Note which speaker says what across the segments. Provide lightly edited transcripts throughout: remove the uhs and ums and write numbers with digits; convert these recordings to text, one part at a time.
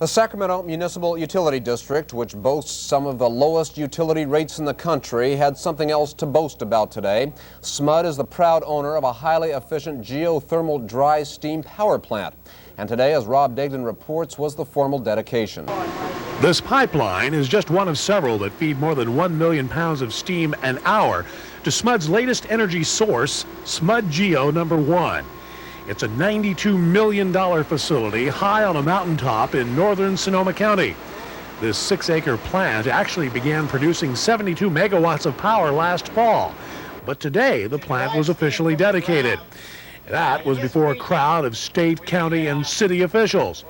Speaker 1: The Sacramento Municipal Utility District, which boasts some of the lowest utility rates in the country, had something else to boast about today. SMUD is the proud owner of a highly efficient geothermal dry steam power plant. And today, as Rob Degnan reports, was the formal dedication.
Speaker 2: This pipeline is just one of several that feed more than 1 million pounds of steam an hour to SMUD's latest energy source, SMUD Geo number 1. It's a $92 million facility high on a mountaintop in northern Sonoma County. This 6-acre plant actually began producing 72 megawatts of power last fall, but today the plant was officially dedicated. That was before a crowd of state, county, and city officials.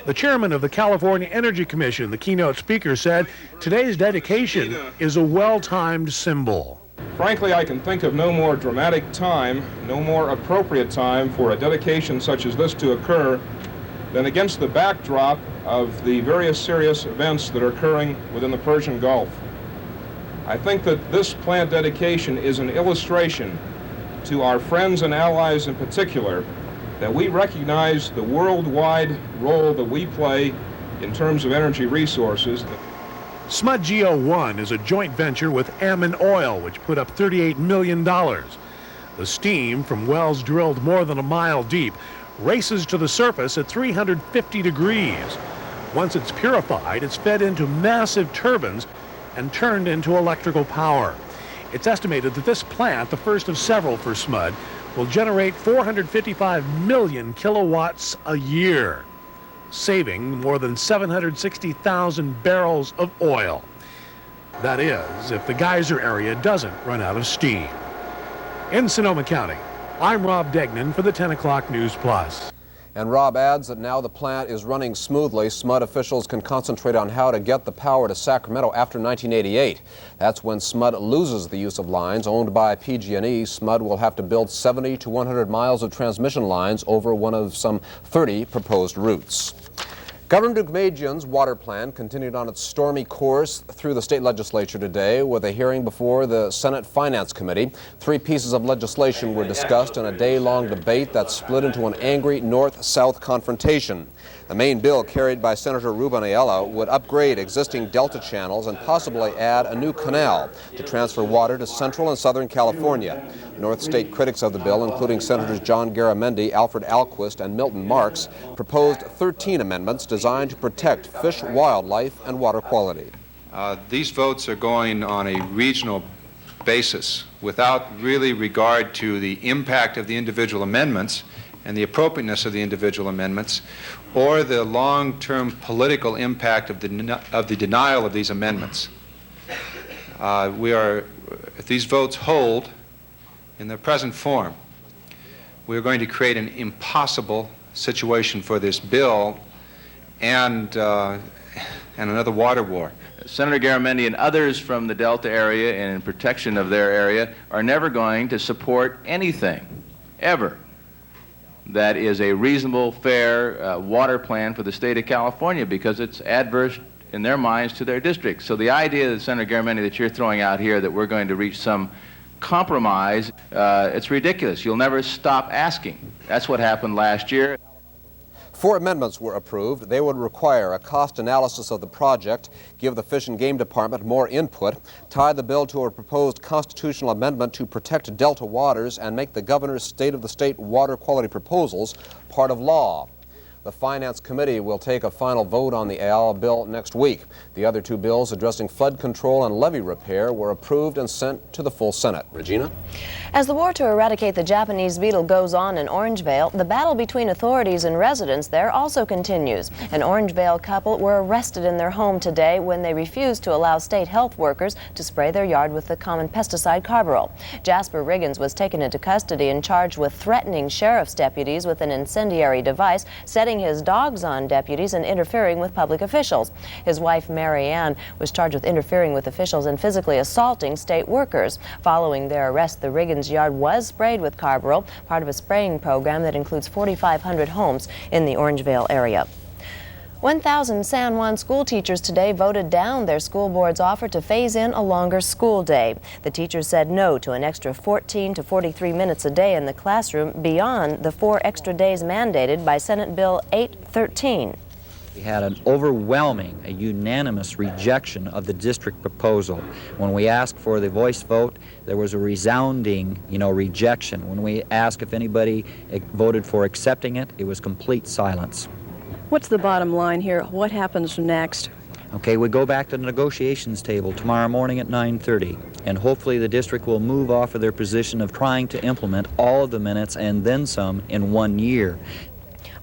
Speaker 2: The chairman of the California Energy Commission, the keynote speaker, said today's dedication is a well-timed symbol.
Speaker 3: Frankly, I can think of no more dramatic time, no more appropriate time for a dedication such as this to occur than against the backdrop of the various serious events that are occurring within the Persian Gulf. I think that this plant dedication is an illustration to our friends and allies in particular that we recognize the worldwide role that we play in terms of energy resources.
Speaker 2: SMUD Geo 1 is a joint venture with Ammon Oil, which put up $38 million. The steam from wells drilled more than a mile deep races to the surface at 350 degrees. Once it's purified, it's fed into massive turbines and turned into electrical power. It's estimated that this plant, the first of several for SMUD, will generate 455 million kilowatts a year, saving more than 760,000 barrels of oil. That is, if the geyser area doesn't run out of steam. In Sonoma County, I'm Rob Degnan for the 10 o'clock News Plus.
Speaker 1: And Rob adds that now the plant is running smoothly, SMUD officials can concentrate on how to get the power to Sacramento after 1988. That's when SMUD loses the use of lines owned by PG&E. SMUD will have to build 70 to 100 miles of transmission lines over one of some 30 proposed routes. Governor Deukmejian's water plan continued on its stormy course through the state legislature today with a hearing before the Senate Finance Committee. 3 pieces of legislation were discussed in a day-long debate that split into an angry north-south confrontation. The main bill, carried by Senator Ruben Ayala, would upgrade existing delta channels and possibly add a new canal to transfer water to central and southern California. North state critics of the bill, including Senators John Garamendi, Alfred Alquist, and Milton Marks, proposed 13 amendments designed to protect fish, wildlife, and water quality.
Speaker 4: These votes are going on a regional basis without really regard to the impact of the individual amendments and the appropriateness of the individual amendments, or the long-term political impact of the denial of these amendments. If these votes hold in their present form, we are going to create an impossible situation for this bill and another water war.
Speaker 5: Senator Garamendi and others from the Delta area and in protection of their area are never going to support anything, ever, that is a reasonable, fair water plan for the state of California, because it's adverse in their minds to their district. So the idea that Senator Garamendi that you're throwing out here that we're going to reach some compromise, it's ridiculous. You'll never stop asking. That's what happened last year.
Speaker 1: 4 amendments were approved. They would require a cost analysis of the project, give the Fish and Game Department more input, tie the bill to a proposed constitutional amendment to protect Delta waters, and make the governor's State of the State water quality proposals part of law. The Finance Committee will take a final vote on the Ayala bill next week. The other 2 bills addressing flood control and levee repair were approved and sent to the full Senate. Regina?
Speaker 6: As the war to eradicate the Japanese beetle goes on in Orangevale, the battle between authorities and residents there also continues. An Orangevale couple were arrested in their home today when they refused to allow state health workers to spray their yard with the common pesticide carbaryl. Jasper Riggins was taken into custody and charged with threatening sheriff's deputies with an incendiary device, setting his dogs on deputies, and interfering with public officials. His wife, Mary Ann, was charged with interfering with officials and physically assaulting state workers. Following their arrest, the Riggins yard was sprayed with carbaryl, part of a spraying program that includes 4,500 homes in the Orangevale area. 1,000 San Juan school teachers today voted down their school board's offer to phase in a longer school day. The teachers said no to an extra 14 to 43 minutes a day in the classroom beyond the 4 extra days mandated by Senate Bill 813.
Speaker 7: We had an overwhelming, a unanimous rejection of the district proposal. When we asked for the voice vote, there was a resounding, rejection. When we asked if anybody voted for accepting it, it was complete silence.
Speaker 8: What's the bottom line here? What happens next?
Speaker 7: Okay, we go back to the negotiations table tomorrow morning at 9:30, and hopefully the district will move off of their position of trying to implement all of the minutes and then some in 1 year.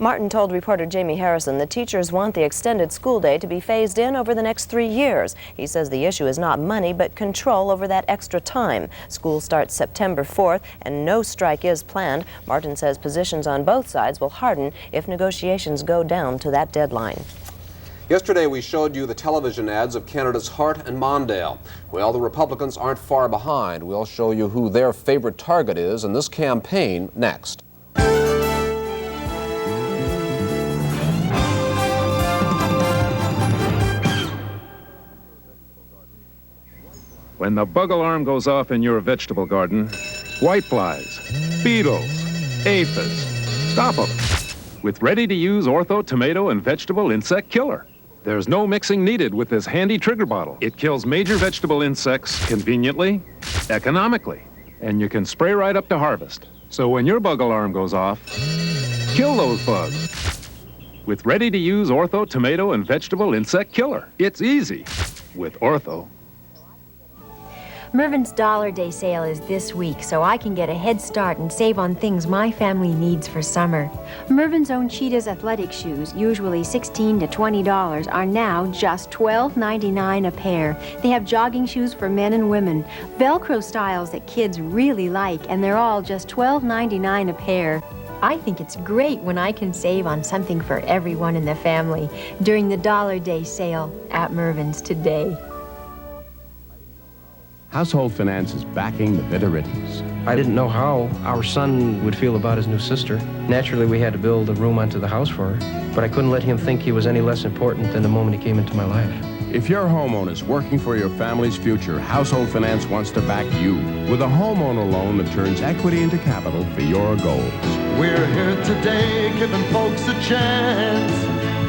Speaker 6: Martin told reporter Jamie Harrison the teachers want the extended school day to be phased in over the next 3 years. He says the issue is not money, but control over that extra time. School starts September 4th, and no strike is planned. Martin says positions on both sides will harden if negotiations go down to that deadline.
Speaker 1: Yesterday we showed you the television ads of candidates Hart and Mondale. Well, the Republicans aren't far behind. We'll show you who their favorite target is in this campaign next.
Speaker 9: When the bug alarm goes off in your vegetable garden, whiteflies, beetles, aphids, stop them with ready-to-use Ortho tomato and vegetable insect killer. There's no mixing needed with this handy trigger bottle. It kills major vegetable insects conveniently, economically, and you can spray right up to harvest. So when your bug alarm goes off, kill those bugs with ready-to-use Ortho tomato and vegetable insect killer. It's easy with Ortho.
Speaker 10: Mervyn's Dollar Day sale is this week, so I can get a head start and save on things my family needs for summer. Mervyn's own Cheetah's athletic shoes, usually $16 to $20, are now just $12.99 a pair. They have jogging shoes for men and women, Velcro styles that kids really like, and they're all just $12.99 a pair. I think it's great when I can save on something for everyone in the family during the Dollar Day sale at Mervyn's today.
Speaker 11: Household Finance is backing the Bitterities.
Speaker 12: I didn't know how our son would feel about his new sister. Naturally, we had to build a room onto the house for her, but I couldn't let him think he was any less important than the moment he came into my life.
Speaker 11: If your homeowner is working for your family's future, Household Finance wants to back you with a homeowner loan that turns equity into capital for your goals.
Speaker 13: We're here today giving folks a chance,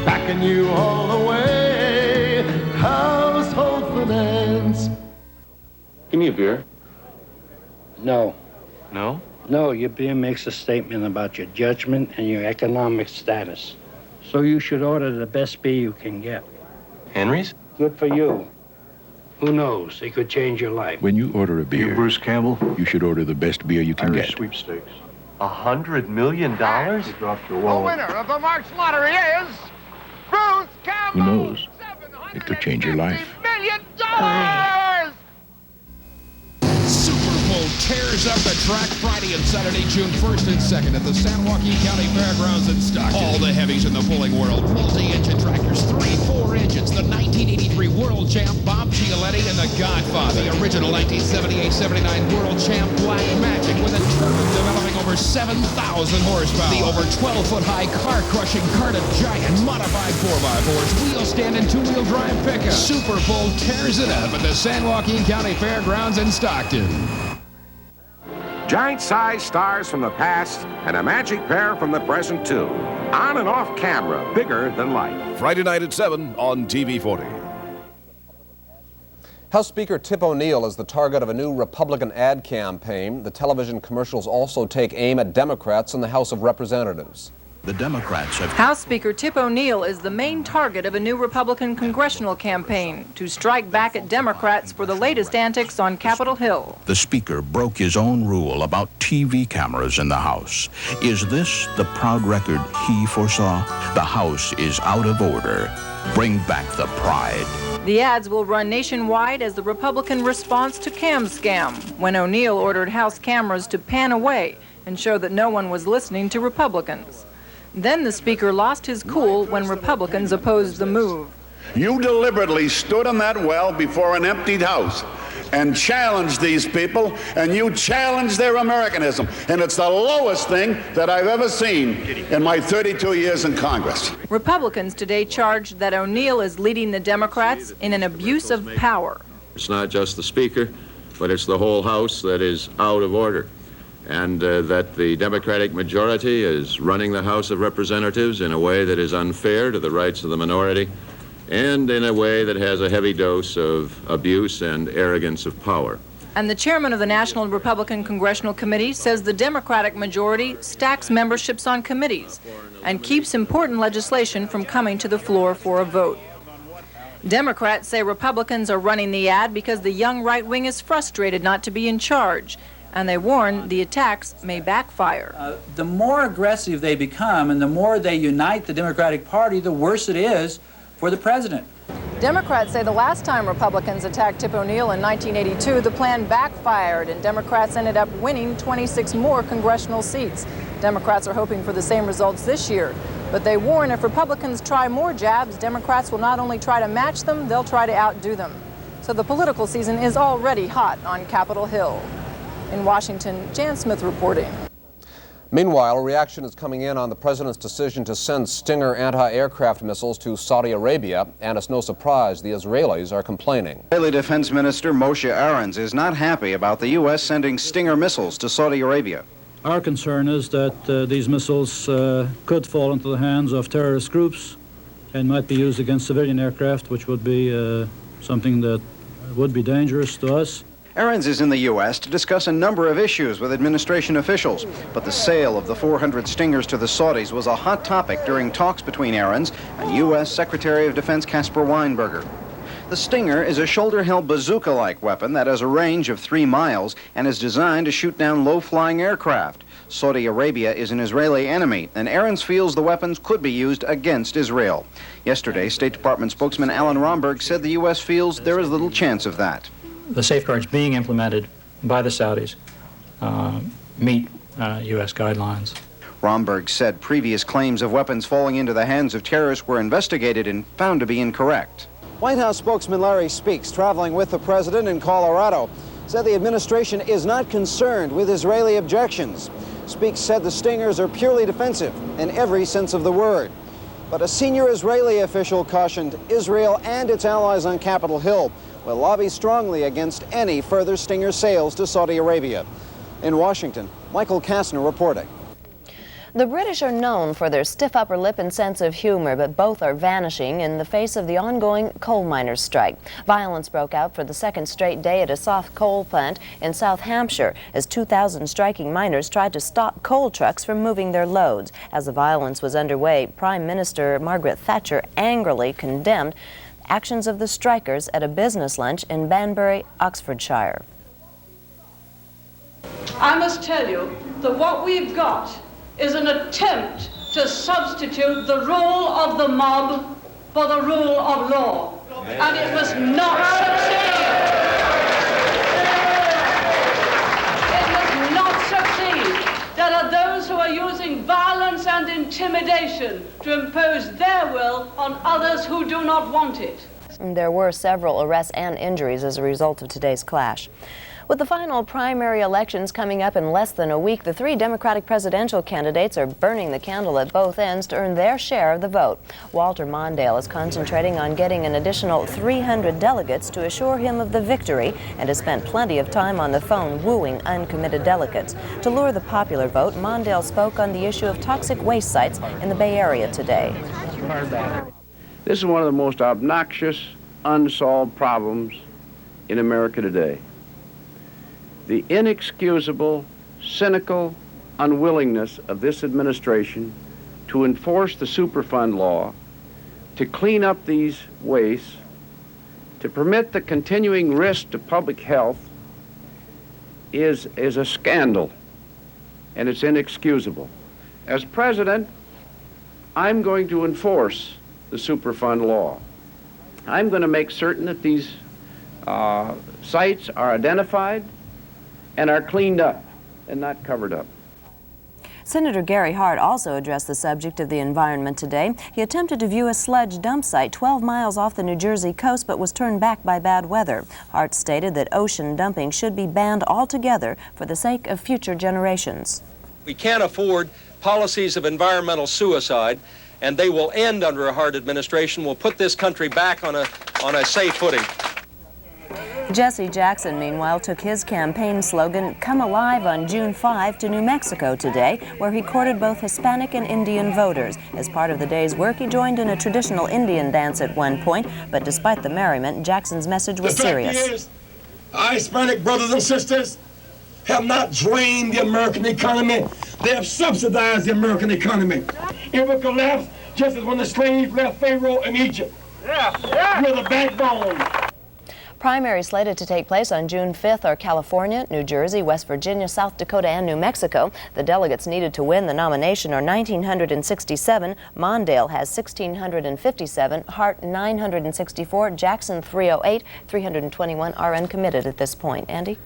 Speaker 13: backing you all the way. Household Finance.
Speaker 14: Give me a beer.
Speaker 15: No.
Speaker 14: No?
Speaker 15: No, your beer makes a statement about your judgment and your economic status. So you should order the best beer you can get.
Speaker 14: Henry's?
Speaker 15: Good for you. Who knows? It could change your life.
Speaker 16: When you order a beer,
Speaker 14: Bruce Campbell,
Speaker 16: you should order the best beer you can
Speaker 14: Irish
Speaker 16: get.
Speaker 14: Sweepstakes. $100 million? You dropped your wallet.
Speaker 13: The winner of the March lottery is Bruce Campbell.
Speaker 16: Who knows? It could change your life.
Speaker 13: $1 million!
Speaker 17: Tears up the track Friday and Saturday, June 1st and 2nd at the San Joaquin County Fairgrounds in Stockton. All the heavies in the pulling world, multi-engine tractors, 3-4 engines, the 1983 World Champ Bob Gialetti and the Godfather, the original 1978-79 World Champ Black Magic with a turbo developing over 7,000 horsepower, the over 12-foot-high car-crushing Carta Giant, modified 4x4s, wheel stand and two-wheel drive pickup. Super Bowl tears it up at the San Joaquin County Fairgrounds in Stockton.
Speaker 18: Giant-sized stars from the past and a magic pair from the present, too. On and off camera, bigger than life.
Speaker 19: Friday night at 7 on TV 40.
Speaker 1: House Speaker Tip O'Neill is the target of a new Republican ad campaign. The television commercials also take aim at Democrats in the House of Representatives.
Speaker 16: The Democrats have...
Speaker 20: House Speaker Tip O'Neill is the main target of a new Republican congressional campaign to strike back at Democrats for the latest antics on Capitol Hill.
Speaker 16: The Speaker broke his own rule about TV cameras in the House. Is this the proud record he foresaw? The House is out of order. Bring back the pride.
Speaker 20: The ads will run nationwide as the Republican response to Cam Scam, when O'Neill ordered House cameras to pan away and show that no one was listening to Republicans. Then the Speaker lost his cool when Republicans opposed the move.
Speaker 21: You deliberately stood in that well before an emptied house and challenged these people, and you challenged their Americanism. And it's the lowest thing that I've ever seen in my 32 years in Congress.
Speaker 20: Republicans today charged that O'Neill is leading the Democrats in an abuse of power.
Speaker 22: It's not just the Speaker, but it's the whole House that is out of order.
Speaker 3: and that the Democratic majority is running the House of Representatives in a way that is unfair to the rights of the minority and in a way that has a heavy dose of abuse and arrogance of power.
Speaker 20: And the chairman of the National Republican Congressional Committee says the Democratic majority stacks memberships on committees and keeps important legislation from coming to the floor for a vote. Democrats say Republicans are running the ad because the young right wing is frustrated not to be in charge, and they warn the attacks may backfire.
Speaker 22: The more aggressive they become and the more they unite the Democratic Party, the worse it is for the president.
Speaker 20: Democrats say the last time Republicans attacked Tip O'Neill in 1982, the plan backfired and Democrats ended up winning 26 more congressional seats. Democrats are hoping for the same results this year, but they warn if Republicans try more jabs, Democrats will not only try to match them, they'll try to outdo them. So the political season is already hot on Capitol Hill. In Washington, Jan Smith reporting.
Speaker 1: Meanwhile, a reaction is coming in on the president's decision to send Stinger anti-aircraft missiles to Saudi Arabia, and it's no surprise the Israelis are complaining.
Speaker 23: Israeli Defense Minister Moshe Ahrens is not happy about the U.S. sending Stinger missiles to Saudi Arabia.
Speaker 24: Our concern is that these missiles could fall into the hands of terrorist groups and might be used against civilian aircraft, which would be something that would be dangerous to us.
Speaker 23: Ahrens is in the U.S. to discuss a number of issues with administration officials, but the sale of the 400 Stingers to the Saudis was a hot topic during talks between Ahrens and U.S. Secretary of Defense Caspar Weinberger. The Stinger is a shoulder-held bazooka-like weapon that has a range of 3 miles and is designed to shoot down low-flying aircraft. Saudi Arabia is an Israeli enemy, and Ahrens feels the weapons could be used against Israel. Yesterday, State Department spokesman Alan Romberg said the U.S. feels there is little chance of that.
Speaker 25: The safeguards being implemented by the Saudis meet U.S. guidelines.
Speaker 23: Romberg said previous claims of weapons falling into the hands of terrorists were investigated and found to be incorrect.
Speaker 26: White House spokesman Larry Speaks, traveling with the president in Colorado, said the administration is not concerned with Israeli objections. Speaks said the Stingers are purely defensive in every sense of the word. But a senior Israeli official cautioned Israel and its allies on Capitol Hill will lobby strongly against any further Stinger sales to Saudi Arabia. In Washington, Michael Kastner reporting.
Speaker 6: The British are known for their stiff upper lip and sense of humor, but both are vanishing in the face of the ongoing coal miners' strike. Violence broke out for the second straight day at a soft coal plant in South Hampshire as 2,000 striking miners tried to stop coal trucks from moving their loads. As the violence was underway, Prime Minister Margaret Thatcher angrily condemned actions of the strikers at a business lunch in Banbury, Oxfordshire.
Speaker 27: I must tell you that what we've got is an attempt to substitute the rule of the mob for the rule of law. And it must not succeed. It must not succeed. There are those who are using violence and intimidation to impose their will on others who do not want it.
Speaker 6: There were several arrests and injuries as a result of today's clash. With the final primary elections coming up in less than a week, the 3 Democratic presidential candidates are burning the candle at both ends to earn their share of the vote. Walter Mondale is concentrating on getting an additional 300 delegates to assure him of the victory and has spent plenty of time on the phone wooing uncommitted delegates. To lure the popular vote, Mondale spoke on the issue of toxic waste sites in the Bay Area today.
Speaker 28: This is one of the most obnoxious, unsolved problems in America today. The inexcusable, cynical unwillingness of this administration to enforce the Superfund law, to clean up these wastes, to permit the continuing risk to public health is a scandal, and it's inexcusable. As president, I'm going to enforce the Superfund law. I'm going to make certain that these sites are identified and are cleaned up and not covered up.
Speaker 6: Senator Gary Hart also addressed the subject of the environment today. He attempted to view a sludge dump site 12 miles off the New Jersey coast but was turned back by bad weather. Hart stated that ocean dumping should be banned altogether for the sake of future generations.
Speaker 29: We can't afford policies of environmental suicide, and they will end under a Hart administration. We'll put this country back on a safe footing.
Speaker 6: Jesse Jackson, meanwhile, took his campaign slogan, "Come Alive," on June 5 to New Mexico today, where he courted both Hispanic and Indian voters. As part of the day's work, he joined in a traditional Indian dance at one point, but despite the merriment, Jackson's message was serious.
Speaker 2: The fact is, our Hispanic brothers and sisters have not drained the American economy. They have subsidized the American economy. It will collapse just as when the slaves left Pharaoh in Egypt. We're the backbone.
Speaker 6: Primaries slated to take place on June 5th are California, New Jersey, West Virginia, South Dakota, and New Mexico. The delegates needed to win the nomination are 1,967. Mondale has 1,657, Hart 964, Jackson 308. 321 are uncommitted at this point. Andy?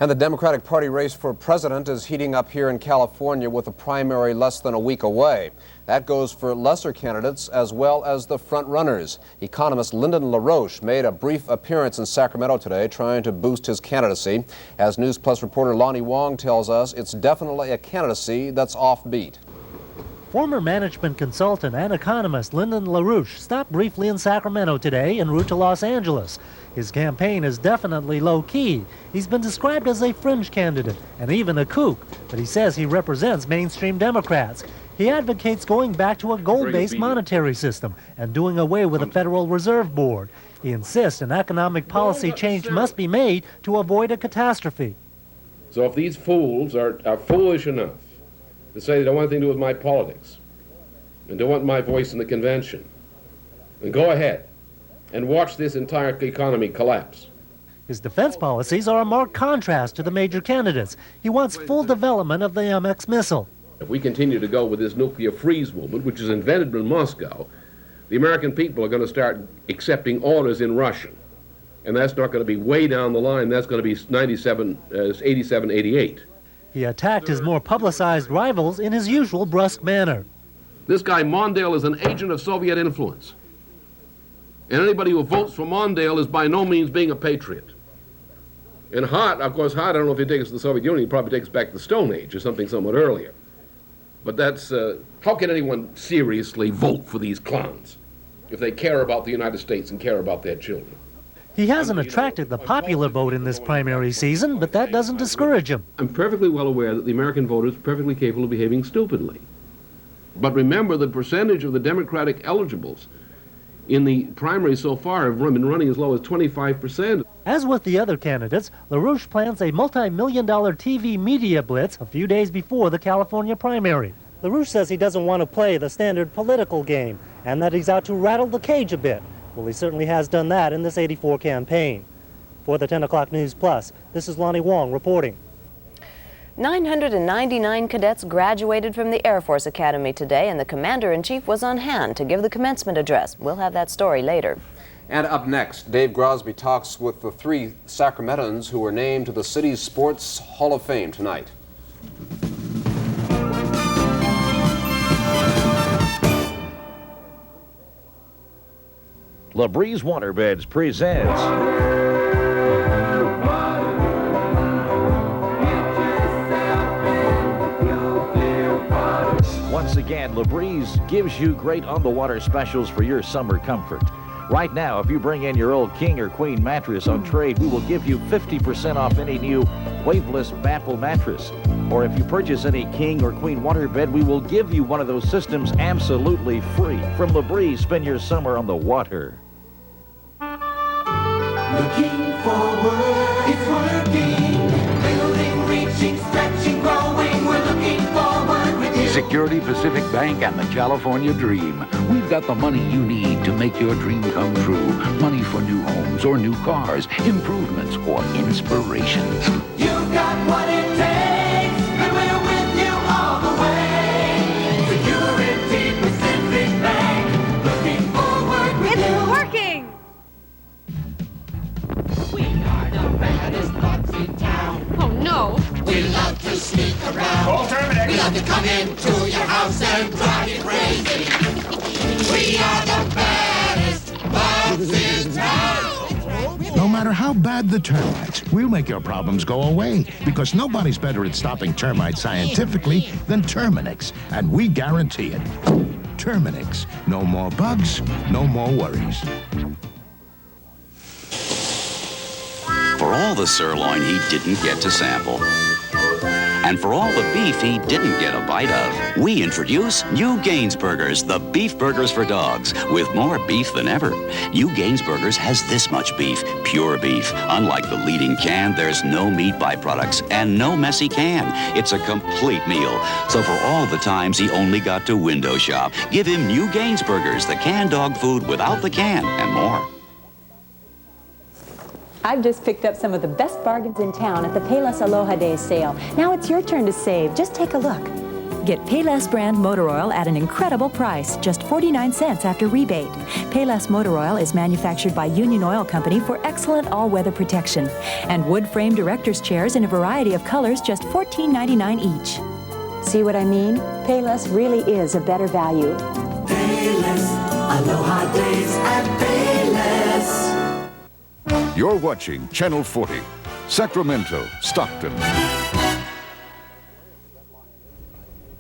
Speaker 1: And the Democratic Party race for president is heating up here in California with a primary less than a week away. That goes for lesser candidates as well as the front-runners. Economist Lyndon LaRoche made a brief appearance in Sacramento today trying to boost his candidacy. As News Plus reporter Lonnie Wong tells us, it's definitely a candidacy that's offbeat.
Speaker 4: Former management consultant and economist Lyndon LaRoche stopped briefly in Sacramento today en route to Los Angeles. His campaign is definitely low-key. He's been described as a fringe candidate and even a kook, but he says he represents mainstream Democrats. He advocates going back to a gold-based monetary system and doing away with the Federal Reserve Board. He insists an economic policy change must be made to avoid a catastrophe.
Speaker 5: So if these fools are foolish enough to say they don't want anything to do with my politics and don't want my voice in the convention, then go ahead and watch this entire economy collapse.
Speaker 4: His defense policies are a marked contrast to the major candidates. He wants full development of the MX missile.
Speaker 5: If we continue to go with this nuclear freeze movement, which is invented in Moscow, the American people are going to start accepting orders in Russian. And that's not going to be way down the line. That's going to be 87, 88.
Speaker 4: He attacked his more publicized rivals in his usual brusque manner.
Speaker 5: This guy Mondale is an agent of Soviet influence. And anybody who votes for Mondale is by no means being a patriot. And Hart, of course, Hart, I don't know if he takes us to the Soviet Union, he probably takes us back to the Stone Age or something somewhat earlier. But that's, how can anyone seriously vote for these clowns if they care about the United States and care about their children?
Speaker 4: He hasn't attracted the popular vote in this primary season, but that doesn't discourage him.
Speaker 5: I'm perfectly well aware that the American voter is perfectly capable of behaving stupidly. But remember, the percentage of the Democratic eligibles in the primary so far have been running as low as 25%.
Speaker 4: As with the other candidates, LaRoche plans a multi-million-dollar TV media blitz a few days before the California primary. LaRoche says he doesn't want to play the standard political game and that he's out to rattle the cage a bit. Well, he certainly has done that in this '84 campaign. For the 10 o'clock News Plus, this is Lonnie Wong reporting.
Speaker 6: 999 cadets graduated from the Air Force Academy today, and the Commander-in-Chief was on hand to give the commencement address. We'll have that story later.
Speaker 1: And up next, Dave Grosby talks with the 3 Sacramentans who were named to the city's Sports Hall of Fame tonight.
Speaker 7: LaBreeze Waterbeds presents Once again, LaBreeze gives you great on-the-water specials for your summer comfort. Right now, if you bring in your old king or queen mattress on trade, we will give you 50% off any new waveless baffle mattress. Or if you purchase any king or queen waterbed, we will give you one of those systems absolutely free. From LaBreeze, spend your summer on the water.
Speaker 8: Looking forward, it's working. Building, reaching, stretching, growing. We're looking forward with you.
Speaker 9: Security Pacific Bank and the California Dream. We've got the money you need to make your dream come true. Money for new homes or new cars, improvements or inspirations.
Speaker 8: You've got what it takes, and we're with you all the way. Security Pacific Bank, looking forward with you.
Speaker 10: It's working!
Speaker 8: We are the baddest bugs in town.
Speaker 10: Oh no!
Speaker 8: We love to sneak around. We love to come into your house and drive you crazy. We are the baddest bugs in town.
Speaker 11: No matter how bad the termites, we'll make your problems go away, because nobody's better at stopping termites scientifically than Terminix, and we guarantee it. Terminix. No more bugs, no more worries.
Speaker 10: for all the sirloin he didn't get to sample. And for all the beef he didn't get a bite of, we introduce new Gainsburgers, the beef burgers for dogs, with more beef than ever. New Gainsburgers has this much beef, pure beef. Unlike the leading can, there's no meat byproducts and no messy can. It's a complete meal. So for all the times he only got to window shop, give him new Gainsburgers, the canned dog food without the can, and more.
Speaker 12: I've just picked up some of the best bargains in town at the Payless Aloha Days sale. Now it's your turn to save. Just take a look. Get Payless brand motor oil at an incredible price, just 49 cents after rebate. Payless motor oil is manufactured by Union Oil Company for excellent all-weather protection. And wood-frame director's chairs in a variety of colors, just $14.99 each. See what I mean? Payless really is a better value.
Speaker 8: Payless Aloha Days at Payless.
Speaker 13: You're watching Channel 40, Sacramento, Stockton.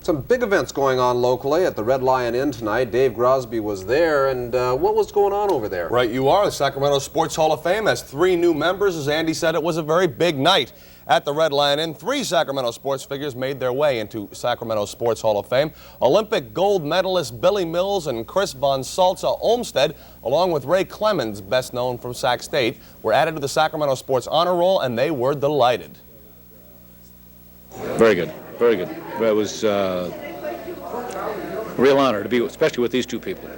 Speaker 1: Some big events going on locally at the Red Lion Inn tonight. Dave Grosby was there, and what was going on over there?
Speaker 14: Right, you are. The Sacramento Sports Hall of Fame has 3 new members. As Andy said, it was a very big night at the Red Lion Inn. 3 Sacramento sports figures made their way into Sacramento Sports Hall of Fame. Olympic gold medalist Billy Mills and Chris Von Salza Olmsted, along with Ray Clemens, best known from Sac State, were added to the Sacramento Sports Honor Roll, and they were delighted.
Speaker 15: Very good, very good. It was a real honor to be, especially with these 2 people.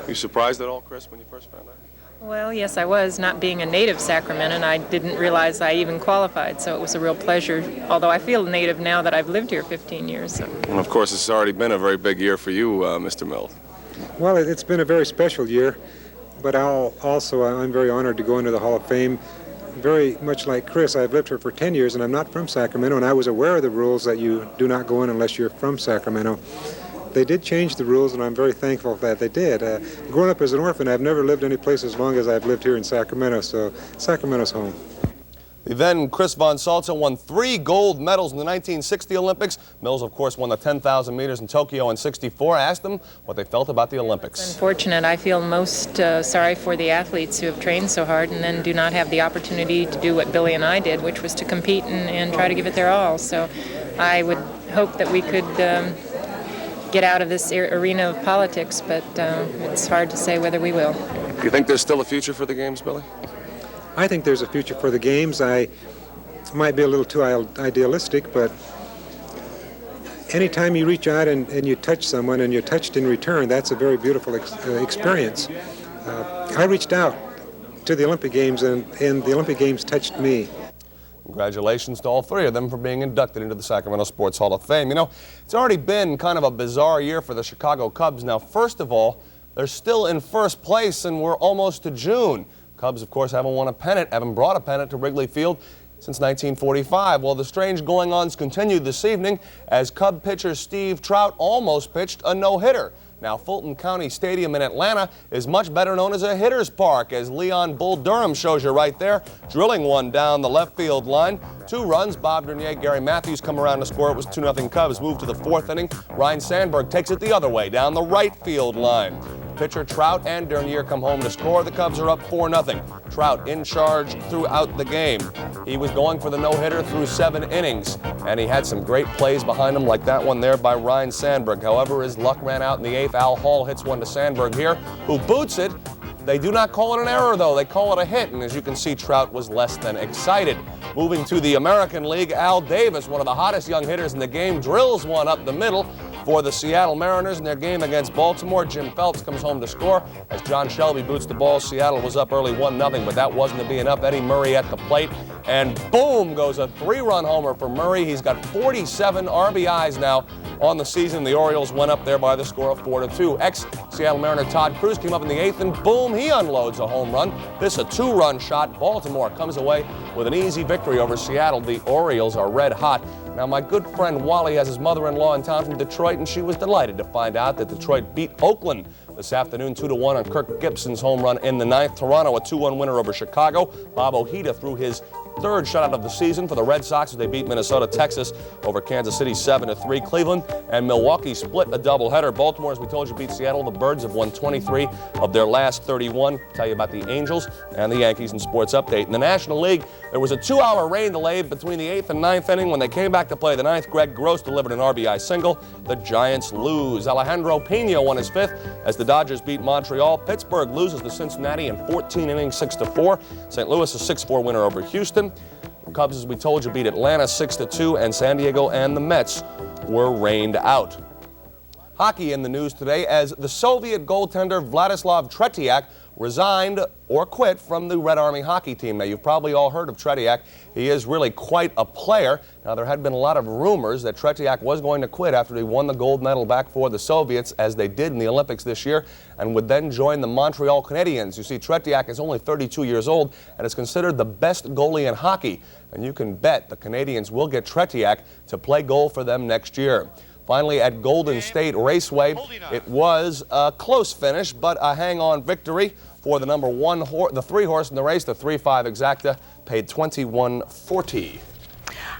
Speaker 14: You surprised at all, Chris, when you first found out?
Speaker 16: Well, yes, I was. Not being a native Sacramentan, I didn't realize I even qualified, so it was a real pleasure, although I feel native now that I've lived here 15 years. So.
Speaker 14: And of course, it's already been a very big year for you, Mr. Mills.
Speaker 17: Well, it's been a very special year, but I'm very honored to go into the Hall of Fame. Very much like Chris, I've lived here for 10 years, and I'm not from Sacramento, and I was aware of the rules that you do not go in unless you're from Sacramento. They did change the rules, and I'm very thankful that they did. Growing up as an orphan, I've never lived any place as long as I've lived here in Sacramento, so Sacramento's home.
Speaker 14: Then Chris Von Salza won 3 gold medals in the 1960 Olympics. Mills, of course, won the 10,000 meters in Tokyo in '64. I asked them what they felt about the Olympics.
Speaker 16: It's unfortunate. I feel most sorry for the athletes who have trained so hard and then do not have the opportunity to do what Billy and I did, which was to compete and try to give it their all. So I would hope that we could get out of this arena of politics, but it's hard to say whether we will.
Speaker 14: Do you think there's still a future for the Games, Billy?
Speaker 17: I think there's a future for the Games. I might be a little too idealistic, but anytime you reach out and you touch someone and you're touched in return, that's a very beautiful experience. I reached out to the Olympic Games, and the Olympic Games touched me.
Speaker 14: Congratulations to all 3 of them for being inducted into the Sacramento Sports Hall of Fame. You know, it's already been kind of a bizarre year for the Chicago Cubs. Now, first of all, they're still in first place, and we're almost to June. Cubs, of course, haven't won a pennant, haven't brought a pennant to Wrigley Field since 1945. Well, the strange going-ons continued this evening as Cub pitcher Steve Trout almost pitched a no-hitter. Now, Fulton County Stadium in Atlanta is much better known as a hitter's park, as Leon Bull Durham shows you right there, drilling one down the left field line. 2 runs, Bob Dernier, Gary Matthews come around to score. It was 2-0 Cubs. Move to the 4th inning. Ryan Sandberg takes it the other way, down the right field line. Pitcher Trout and Dernier come home to score. The Cubs are up 4-0. Trout in charge throughout the game. He was going for the no-hitter through 7 innings, and he had some great plays behind him, like that one there by Ryan Sandberg. However, his luck ran out in the 8th. Al Hall hits one to Sandberg here, who boots it. They do not call it an error, though. They call it a hit, and as you can see, Trout was less than excited. Moving to the American League, Al Davis, one of the hottest young hitters in the game, drills one up the middle for the Seattle Mariners in their game against Baltimore. Jim Phelps comes home to score as John Shelby boots the ball. Seattle was up early 1-0, but that wasn't to be enough. Eddie Murray at the plate, and boom goes a 3-run homer for Murray. He's got 47 RBIs now on the season. The Orioles went up there by the score of 4-2. Ex-Seattle Mariner Todd Cruz came up in the 8th, and boom, he unloads a home run. This a 2-run shot. Baltimore comes away with an easy victory over Seattle. The Orioles are red hot. Now, my good friend Wally has his mother-in-law in town from Detroit, and she was delighted to find out that Detroit beat Oakland this afternoon 2-1 on Kirk Gibson's home run in the 9th. Toronto a 2-1 winner over Chicago. Bob Ojeda threw his third shutout of the season for the Red Sox as they beat Minnesota, Texas over Kansas City 7-3. Cleveland and Milwaukee split a doubleheader. Baltimore, as we told you, beat Seattle. The Birds have won 23 of their last 31. Tell you about the Angels and the Yankees in Sports Update. In the National League, there was a 2-hour rain delay between the 8th and 9th inning. When they came back to play the 9th, Greg Gross delivered an RBI single. The Giants lose. Alejandro Pena won his 5th as the Dodgers beat Montreal. Pittsburgh loses to Cincinnati in 14 innings, 6-4. St. Louis a 6-4 winner over Houston. The Cubs, as we told you, beat Atlanta 6-2, and San Diego and the Mets were rained out. Hockey in the news today as the Soviet goaltender Vladislav Tretiak resigned or quit from the Red Army hockey team. Now, you've probably all heard of Tretiak. He is really quite a player. Now, there had been a lot of rumors that Tretiak was going to quit after he won the gold medal back for the Soviets, as they did in the Olympics this year, and would then join the Montreal Canadiens. You see, Tretiak is only 32 years old and is considered the best goalie in hockey. And you can bet the Canadiens will get Tretiak to play goal for them next year. Finally, at Golden State Raceway, it was a close finish, but a hang-on victory for the number 1 horse, the 3 horse in the race, the 3-5 Exacta, paid $21.40.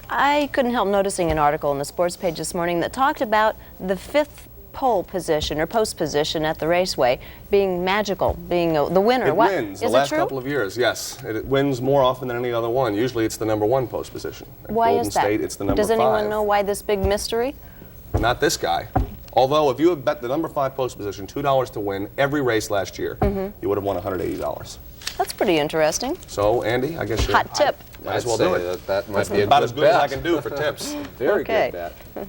Speaker 6: I couldn't help noticing an article in the sports page this morning that talked about the 5th pole position or post position at the raceway being magical, being the winner.
Speaker 14: It
Speaker 6: what
Speaker 14: wins
Speaker 6: is
Speaker 14: the last
Speaker 6: it true?
Speaker 14: couple of years, yes. It wins more often than any other one. Usually it's the number 1 post position. At
Speaker 6: Why
Speaker 14: Golden
Speaker 6: is that?
Speaker 14: State, it's the number
Speaker 6: Does
Speaker 14: 5.
Speaker 6: anyone know why this big mystery?
Speaker 14: Not this guy. Although, if you had bet the number 5 post position $2 to win every race last year, you would have won $180.
Speaker 6: That's pretty interesting.
Speaker 14: So, Andy, I guess you're...
Speaker 6: Hot tip.
Speaker 14: Might as well do it.
Speaker 1: That might be
Speaker 14: about
Speaker 1: a
Speaker 14: as good
Speaker 1: bet.
Speaker 14: as I can do for tips.
Speaker 1: Very
Speaker 6: Okay.
Speaker 1: good bet.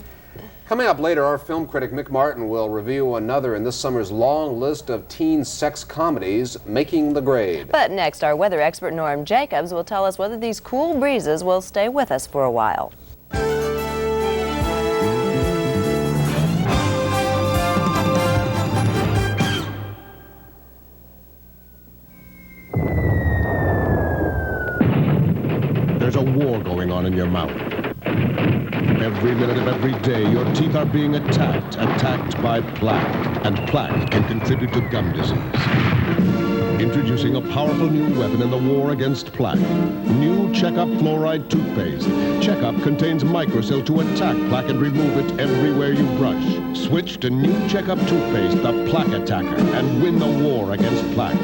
Speaker 1: Coming up later, our film critic Mick Martin will review another in this summer's long list of teen sex comedies making the grade.
Speaker 6: But next, our weather expert Norm Jacobs will tell us whether these cool breezes will stay with us for a while.
Speaker 3: There's a war going on in your mouth. Every minute of every day, your teeth are being attacked by plaque. And plaque can contribute to gum disease. Introducing a powerful new weapon in the war against plaque. New Checkup Fluoride Toothpaste. Checkup contains microcell to attack plaque and remove it everywhere you brush. Switch to New Checkup Toothpaste, the plaque attacker, and win the war against plaque.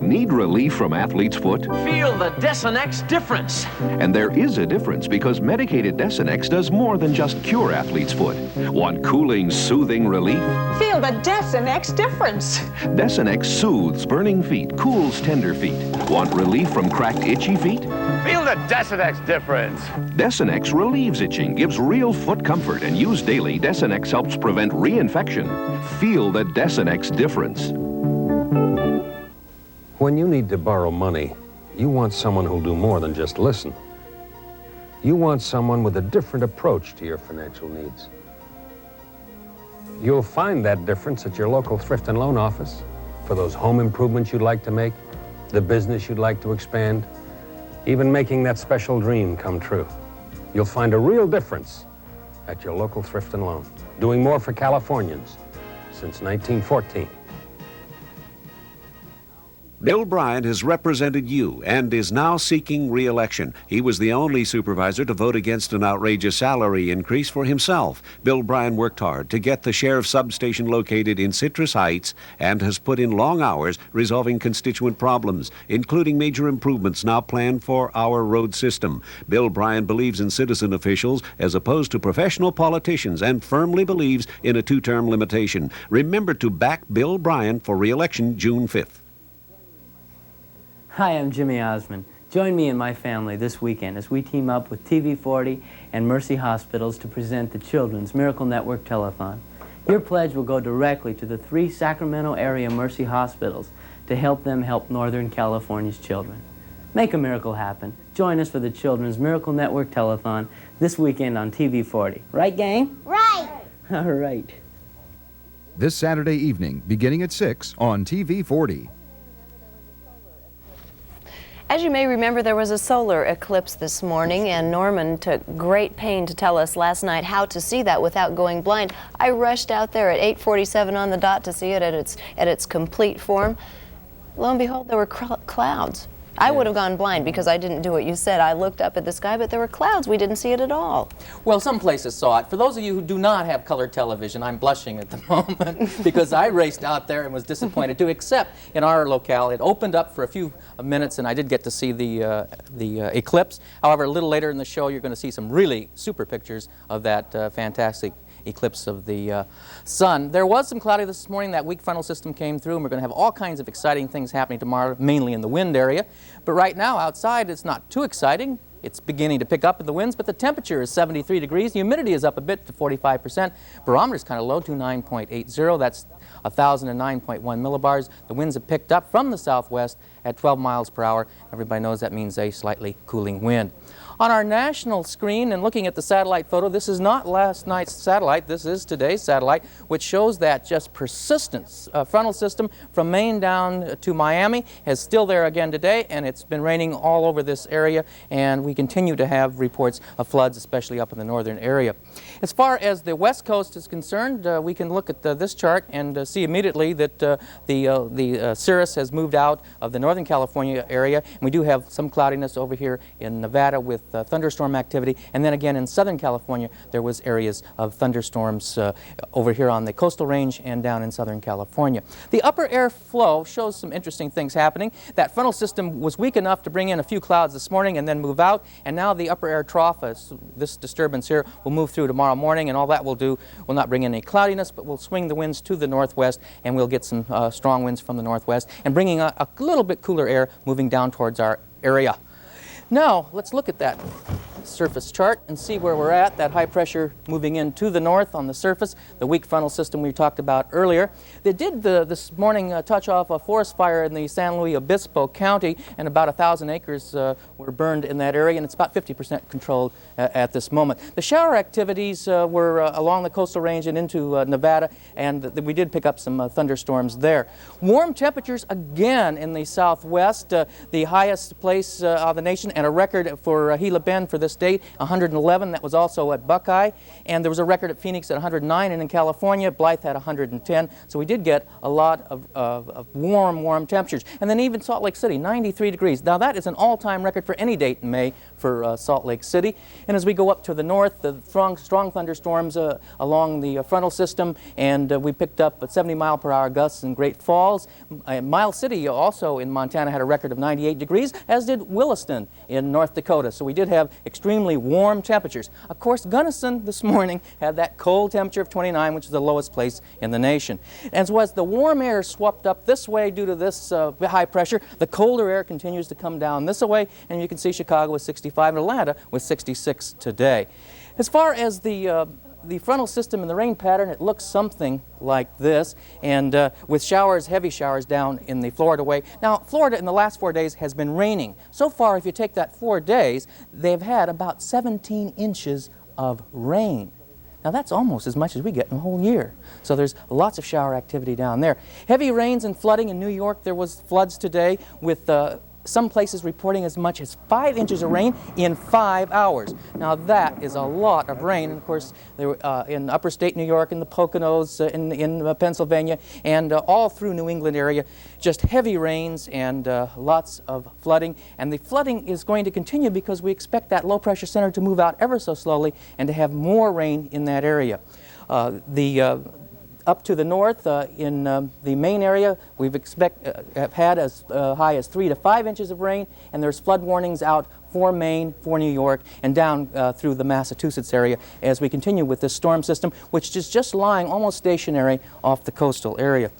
Speaker 18: Need relief from athlete's foot?
Speaker 19: Feel the Desonex difference.
Speaker 18: And there is a difference because medicated Desonex does more than just cure athlete's foot. Want cooling, soothing relief?
Speaker 19: Feel the Desonex difference.
Speaker 18: Desonex soothes burning feet, cools tender feet. Want relief from cracked, itchy feet?
Speaker 19: Feel the Desonex difference.
Speaker 18: Desonex relieves itching, gives real foot comfort, and used daily, Desonex helps prevent reinfection. Feel the Desonex difference.
Speaker 20: When you need to borrow money, you want someone who'll do more than just listen. You want someone with a different approach to your financial needs. You'll find that difference at your local thrift and loan office for those home improvements you'd like to make, the business you'd like to expand, even making that special dream come true. You'll find a real difference at your local thrift and loan, doing more for Californians since 1914.
Speaker 21: Bill Bryant has represented you and is now seeking re-election. He was the only supervisor to vote against an outrageous salary increase for himself. Bill Bryant worked hard to get the sheriff's substation located in Citrus Heights and has put in long hours resolving constituent problems, including major improvements now planned for our road system. Bill Bryant believes in citizen officials as opposed to professional politicians and firmly believes in a 2-term limitation. Remember to back Bill Bryant for re-election June 5th.
Speaker 22: Hi, I'm Jimmy Osmond. Join me and my family this weekend as we team up with TV40 and Mercy Hospitals to present the Children's Miracle Network Telethon. Your pledge will go directly to the 3 Sacramento area Mercy Hospitals to help them help Northern California's children. Make a miracle happen. Join us for the Children's Miracle Network Telethon this weekend on TV40. Right, gang?
Speaker 23: Right.
Speaker 22: All right.
Speaker 21: This Saturday evening, beginning at 6 on TV40.
Speaker 6: As you may remember, there was a solar eclipse this morning, and Norman took great pain to tell us last night how to see that without going blind. I rushed out there at 8:47 on the dot to see it at its complete form. Lo and behold, there were clouds. I would have gone blind because I didn't do what you said. I looked up at the sky, but there were clouds. We didn't see it at all.
Speaker 2: Well, some places saw it. For those of you who do not have color television, I'm blushing at the moment because I raced out there and was disappointed too, except in our locale. It opened up for a few minutes and I did get to see the eclipse. However, a little later in the show, you're going to see some really super pictures of that fantastic eclipse of the sun. There was some cloudy this morning. That weak frontal system came through, and we're going to have all kinds of exciting things happening tomorrow, mainly in the wind area. But right now, outside, it's not too exciting. It's beginning to pick up in the winds, but the temperature is 73 degrees. The humidity is up a bit to 45%. Barometer is kind of low, 29.80. That's 1,009.1 millibars. The winds have picked up from the southwest at 12 miles per hour. Everybody knows that means a slightly cooling wind. On our national screen, and looking at the satellite photo, this is not last night's satellite, this is today's satellite, which shows that just persistent frontal system from Maine down to Miami is still there again today, and it's been raining all over this area, and we continue to have reports of floods, especially up in the northern area. As far as the west coast is concerned, we can look at this chart and see immediately that the cirrus has moved out of the Northern California area, and we do have some cloudiness over here in Nevada with thunderstorm activity, and then again in Southern California there was areas of thunderstorms over here on the coastal range and down in Southern California. The upper air flow shows some interesting things happening. That frontal system was weak enough to bring in a few clouds this morning and then move out, and now the upper air trough, this disturbance here, will move through tomorrow morning, and all that will do will not bring in any cloudiness, but will swing the winds to the northwest, and we'll get some strong winds from the northwest and bringing a little bit cooler air moving down towards our area. Now, let's look at that surface chart and see where we're at. That high pressure moving in to the north on the surface, the weak frontal system we talked about earlier. They did this morning touch off a forest fire in the San Luis Obispo County, and about 1,000 acres were burned in that area, and it's about 50% controlled at this moment. The shower activities were along the coastal range and into Nevada, and we did pick up some thunderstorms there. Warm temperatures again in the southwest, the highest place of the nation, and a record for Gila Bend for this date, 111. That was also at Buckeye, and there was a record at Phoenix at 109, and in California, Blythe had 110. So we did get a lot of warm temperatures. And then even Salt Lake City, 93 degrees. Now that is an all-time record for any date in May for Salt Lake City. And as we go up to the north, the strong thunderstorms along the frontal system, and we picked up 70-mile-per-hour gusts in Great Falls. Miles City, also in Montana, had a record of 98 degrees, as did Williston in North Dakota. So we did have extremely warm temperatures. Of course, Gunnison this morning had that cold temperature of 29, which is the lowest place in the nation. As was the warm air swept up this way due to this high pressure, the colder air continues to come down this way, and you can see Chicago with 65 and Atlanta with 66 today. As far as the frontal system and the rain pattern, it looks something like this, and with showers, heavy showers down in the Florida way. Now, Florida in the last 4 days has been raining. So far, if you take that 4 days, they've had about 17 inches of rain. Now, that's almost as much as we get in a whole year. So there's lots of shower activity down there. Heavy rains and flooding in New York. There was floods today with some places reporting as much as 5 inches of rain in 5 hours. Now that is a lot of rain. And of course, there were, in upper state New York, in the Poconos, in Pennsylvania, and all through New England area, just heavy rains and lots of flooding. And the flooding is going to continue because we expect that low pressure center to move out ever so slowly and to have more rain in that area. Up to the north, in the Maine area, we've have had as high as 3 to 5 inches of rain, and there's flood warnings out for Maine, for New York, and down through the Massachusetts area as we continue with this storm system, which is just lying almost stationary off the coastal area.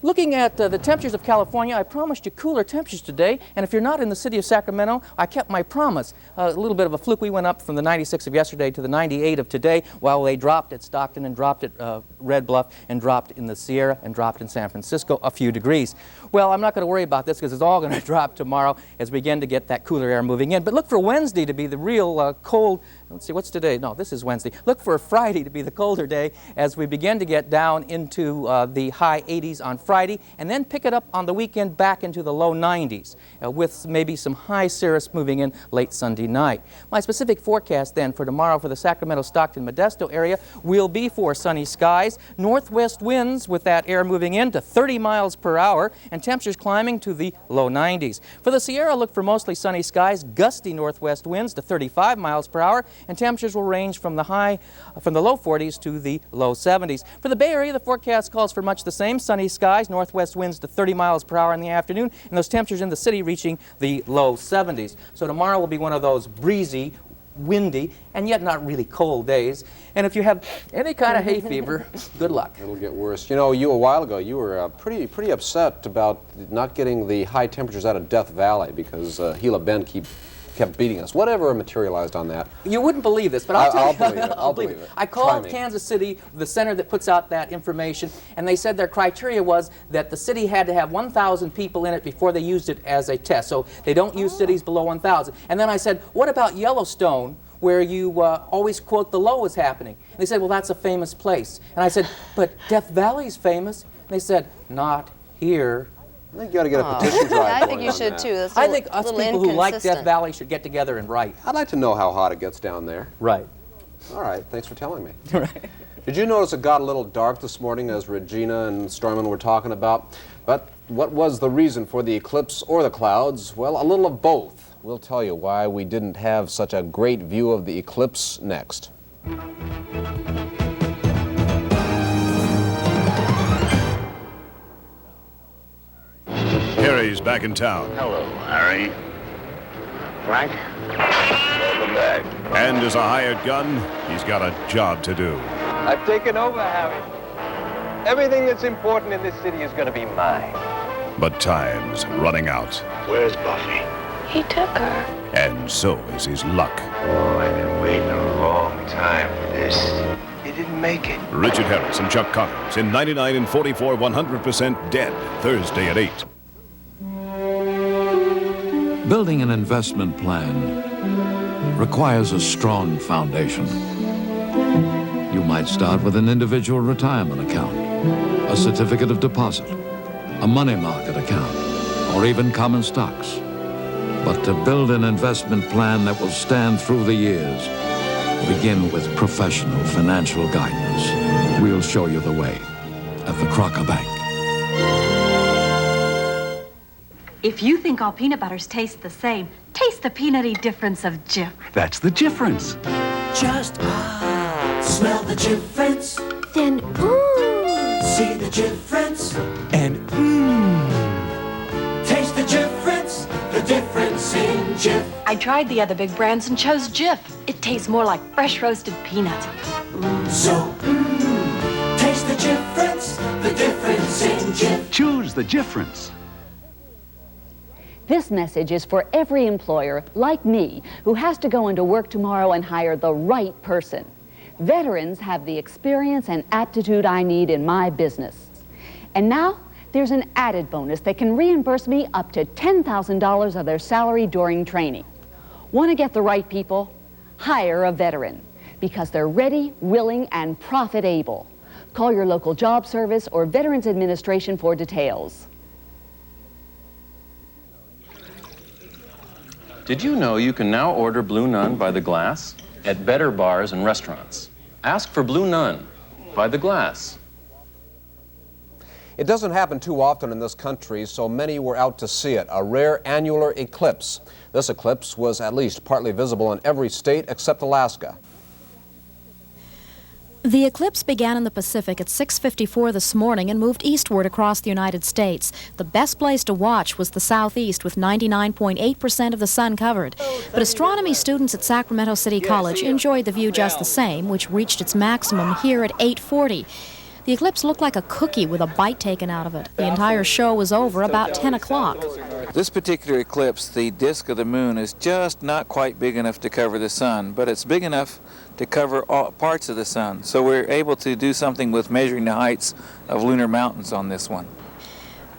Speaker 2: Looking at the temperatures of California, I promised you cooler temperatures today, and if you're not in the city of Sacramento, I kept my promise. A little bit of a fluke. We went up from the 96 of yesterday to the 98 of today, while they dropped at Stockton and dropped at Red Bluff and dropped in the Sierra and dropped in San Francisco a few degrees. Well, I'm not going to worry about this because it's all going to drop tomorrow as we begin to get that cooler air moving in. But look for Wednesday to be the real cold let's see, what's today? No, this is Wednesday. Look for Friday to be the colder day as we begin to get down into the high 80s on Friday, and then pick it up on the weekend back into the low 90s, with maybe some high cirrus moving in late Sunday night. My specific forecast then for tomorrow for the Sacramento, Stockton, Modesto area will be for sunny skies, northwest winds with that air moving in to 30 miles per hour, and temperatures climbing to the low 90s. For the Sierra, look for mostly sunny skies, gusty northwest winds to 35 miles per hour, and temperatures will range from the low 40s to the low 70s. For the Bay Area, the forecast calls for much the same, sunny skies, northwest winds to 30 miles per hour in the afternoon, and those temperatures in the city reaching the low 70s. So tomorrow will be one of those breezy, windy, and yet not really cold days. And if you have any kind of hay fever, good luck.
Speaker 1: It'll get worse. You know, a while ago, you were pretty upset about not getting the high temperatures out of Death Valley because Gila Bend kept beating us. Whatever materialized on that.
Speaker 2: You wouldn't believe this, but I'll tell you.
Speaker 1: Believe it. I'll believe it.
Speaker 2: I called Kansas City, the center that puts out that information, and they said their criteria was that the city had to have 1,000 people in it before they used it as a test. So they don't use cities below 1,000. And then I said, what about Yellowstone, where you always quote the low is happening? And they said, well, that's a famous place. And I said, but Death Valley's famous. And they said, not here.
Speaker 1: I think you ought to get a petition drive.
Speaker 6: I think you should too. That's
Speaker 2: I think us people who like Death Valley should get together and write.
Speaker 1: I'd like to know how hot it gets down there.
Speaker 2: Right.
Speaker 1: All right, thanks for telling me.
Speaker 2: Right.
Speaker 1: Did you notice it got a little dark this morning as Regina and Stormin were talking about? But what was the reason for the eclipse or the clouds? Well, a little of both. We'll tell you why we didn't have such a great view of the eclipse next.
Speaker 13: Harry's back in town.
Speaker 4: Hello, Harry. Frank? Welcome back.
Speaker 13: And as a hired gun, he's got a job to do.
Speaker 5: I've taken over, Harry. Everything that's important in this city is going to be mine.
Speaker 13: But time's running out.
Speaker 4: Where's Buffy?
Speaker 5: He took her.
Speaker 13: And so is his luck.
Speaker 4: Oh, I've been waiting a long time for this.
Speaker 5: He didn't make it.
Speaker 13: Richard Harris and Chuck Connors in 99 and 44 100% Dead, Thursday at 8.
Speaker 23: Building an investment plan requires a strong foundation. You might start with an individual retirement account, a certificate of deposit, a money market account, or even common stocks. But to build an investment plan that will stand through the years, begin with professional financial guidance. We'll show you the way at the Crocker Bank.
Speaker 24: If you think all peanut butters taste the same, taste the peanutty difference of Jif.
Speaker 9: That's the difference.
Speaker 8: Just smell the difference.
Speaker 24: Then,
Speaker 8: See the difference.
Speaker 9: And
Speaker 8: Taste the difference. The difference in Jif.
Speaker 24: I tried the other big brands and chose Jif. It tastes more like fresh roasted peanuts.
Speaker 8: So, taste the difference. The difference in Jif.
Speaker 9: choose the difference.
Speaker 25: This message is for every employer, like me, who has to go into work tomorrow and hire the right person. Veterans have the experience and aptitude I need in my business. And now, there's an added bonus that can reimburse me up to $10,000 of their salary during training. Want to get the right people? Hire a veteran, because they're ready, willing, and profit-able. Call your local job service or Veterans Administration for details.
Speaker 26: Did you know you can now order Blue Nun by the glass at better bars and restaurants? Ask for Blue Nun by the glass.
Speaker 1: It doesn't happen too often in this country, so many were out to see it, a rare annular eclipse. This eclipse was at least partly visible in every state except Alaska.
Speaker 27: The eclipse began in the Pacific at 6:54 this morning and moved eastward across the United States. The best place to watch was the southeast, with 99.8% of the sun covered. But astronomy students at Sacramento City College enjoyed the view just the same, which reached its maximum here at 8:40. The eclipse looked like a cookie with a bite taken out of it. The entire show was over about 10 o'clock.
Speaker 28: This particular eclipse, the disk of the moon, is just not quite big enough to cover the sun, but it's big enough to cover all parts of the sun. So we're able to do something with measuring the heights of lunar mountains on this one.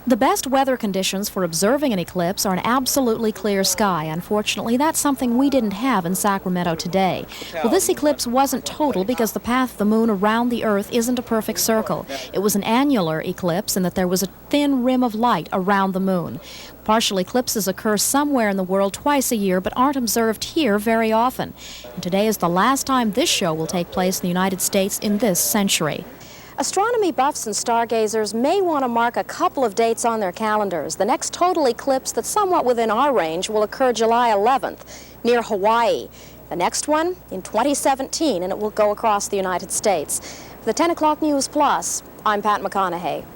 Speaker 27: The best weather conditions for observing an eclipse are an absolutely clear sky. Unfortunately, that's something we didn't have in Sacramento today. Well, this eclipse wasn't total because the path of the moon around the Earth isn't a perfect circle. It was an annular eclipse in that there was a thin rim of light around the moon. Partial eclipses occur somewhere in the world twice a year, but aren't observed here very often. And today is the last time this show will take place in the United States in this century. Astronomy buffs and stargazers may want to mark a couple of dates on their calendars. The next total eclipse that's somewhat within our range will occur July 11th near Hawaii. The next one in 2017, and it will go across the United States. For the 10 o'clock News Plus, I'm Pat McConaughey.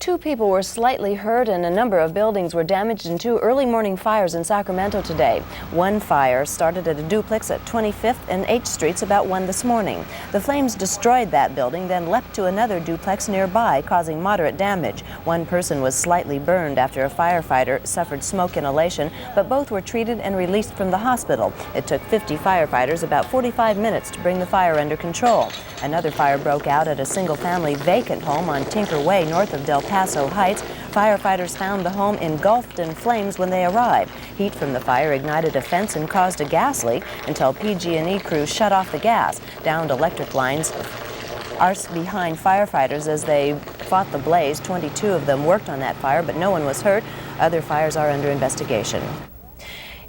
Speaker 27: 2 people were slightly hurt and a number of buildings were damaged in 2 early morning fires in Sacramento today. One fire started at a duplex at 25th and H Streets about 1 this morning. The flames destroyed that building, then leapt to another duplex nearby, causing moderate damage. One person was slightly burned after a firefighter suffered smoke inhalation, but both were treated and released from the hospital. It took 50 firefighters about 45 minutes to bring the fire under control. Another fire broke out at a single-family vacant home on Tinker Way north of Del Paso Heights. Firefighters found the home engulfed in flames when they arrived. Heat from the fire ignited a fence and caused a gas leak until PG&E crews shut off the gas. Downed electric lines arsed behind firefighters as they fought the blaze. 22 of them worked on that fire, but no one was hurt. Other fires are under investigation.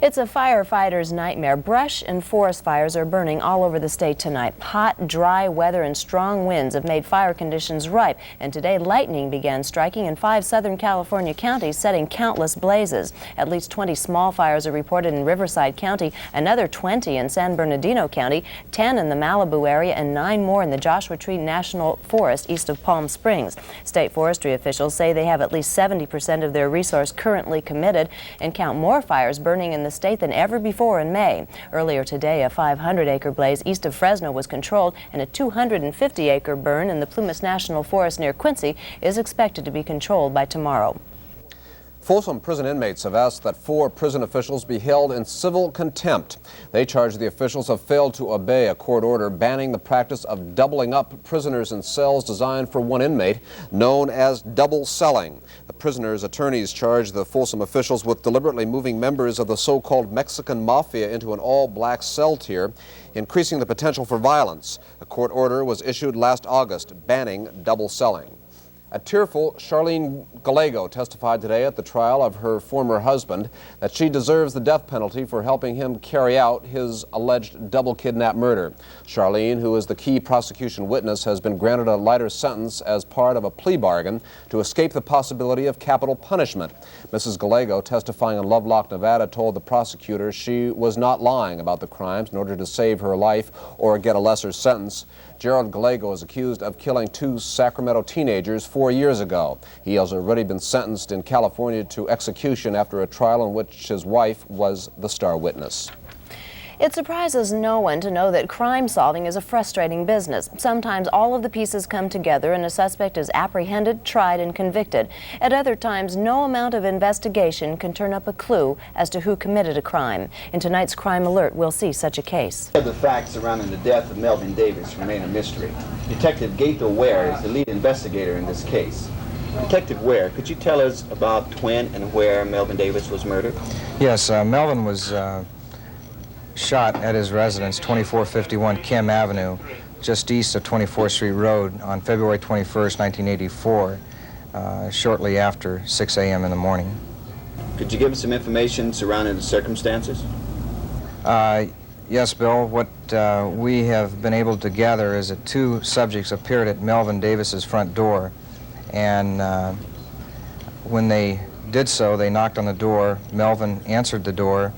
Speaker 27: It's a firefighter's nightmare. Brush and forest fires are burning all over the state tonight. Hot, dry weather and strong winds have made fire conditions ripe, and today lightning began striking in 5 Southern California counties, setting countless blazes. At least 20 small fires are reported in Riverside County, another 20 in San Bernardino County, 10 in the Malibu area, and 9 more in the Joshua Tree National Forest east of Palm Springs. State forestry officials say they have at least 70% of their resource currently committed and count more fires burning in the state than ever before in May. Earlier today, a 500-acre blaze east of Fresno was controlled, and a 250-acre burn in the Plumas National Forest near Quincy is expected to be controlled by tomorrow.
Speaker 1: Folsom prison inmates have asked that 4 prison officials be held in civil contempt. They charge the officials have failed to obey a court order banning the practice of doubling up prisoners in cells designed for 1 inmate, known as double celling. The prisoners' attorneys charge the Folsom officials with deliberately moving members of the so-called Mexican mafia into an all-black cell tier, increasing the potential for violence. A court order was issued last August banning double celling. A tearful Charlene Gallego testified today at the trial of her former husband that she deserves the death penalty for helping him carry out his alleged double kidnap murder. Charlene, who is the key prosecution witness, has been granted a lighter sentence as part of a plea bargain to escape the possibility of capital punishment. Mrs. Gallego, testifying in Lovelock, Nevada, told the prosecutor she was not lying about the crimes in order to save her life or get a lesser sentence. Gerald Gallego is accused of killing 2 Sacramento teenagers 4 years ago. He has already been sentenced in California to execution after a trial in which his wife was the star witness.
Speaker 6: It surprises no one to know that crime solving is a frustrating business. Sometimes all of the pieces come together and a suspect is apprehended, tried, and convicted. At other times, no amount of investigation can turn up a clue as to who committed a crime. In tonight's Crime Alert, we'll see such a case.
Speaker 7: The facts surrounding the death of Melvin Davis remain a mystery. Detective Gaither Ware is the lead investigator in this case. Detective Ware, could you tell us about when and where Melvin Davis was murdered?
Speaker 10: Yes, Melvin was shot at his residence, 2451 Kim Avenue, just east of 24th Street Road on February 21st, 1984, shortly after 6 a.m. in the morning.
Speaker 7: Could you give us some information surrounding the circumstances?
Speaker 10: Yes, Bill. What we have been able to gather is that 2 subjects appeared at Melvin Davis's front door, and when they did so, they knocked on the door. Melvin answered the door,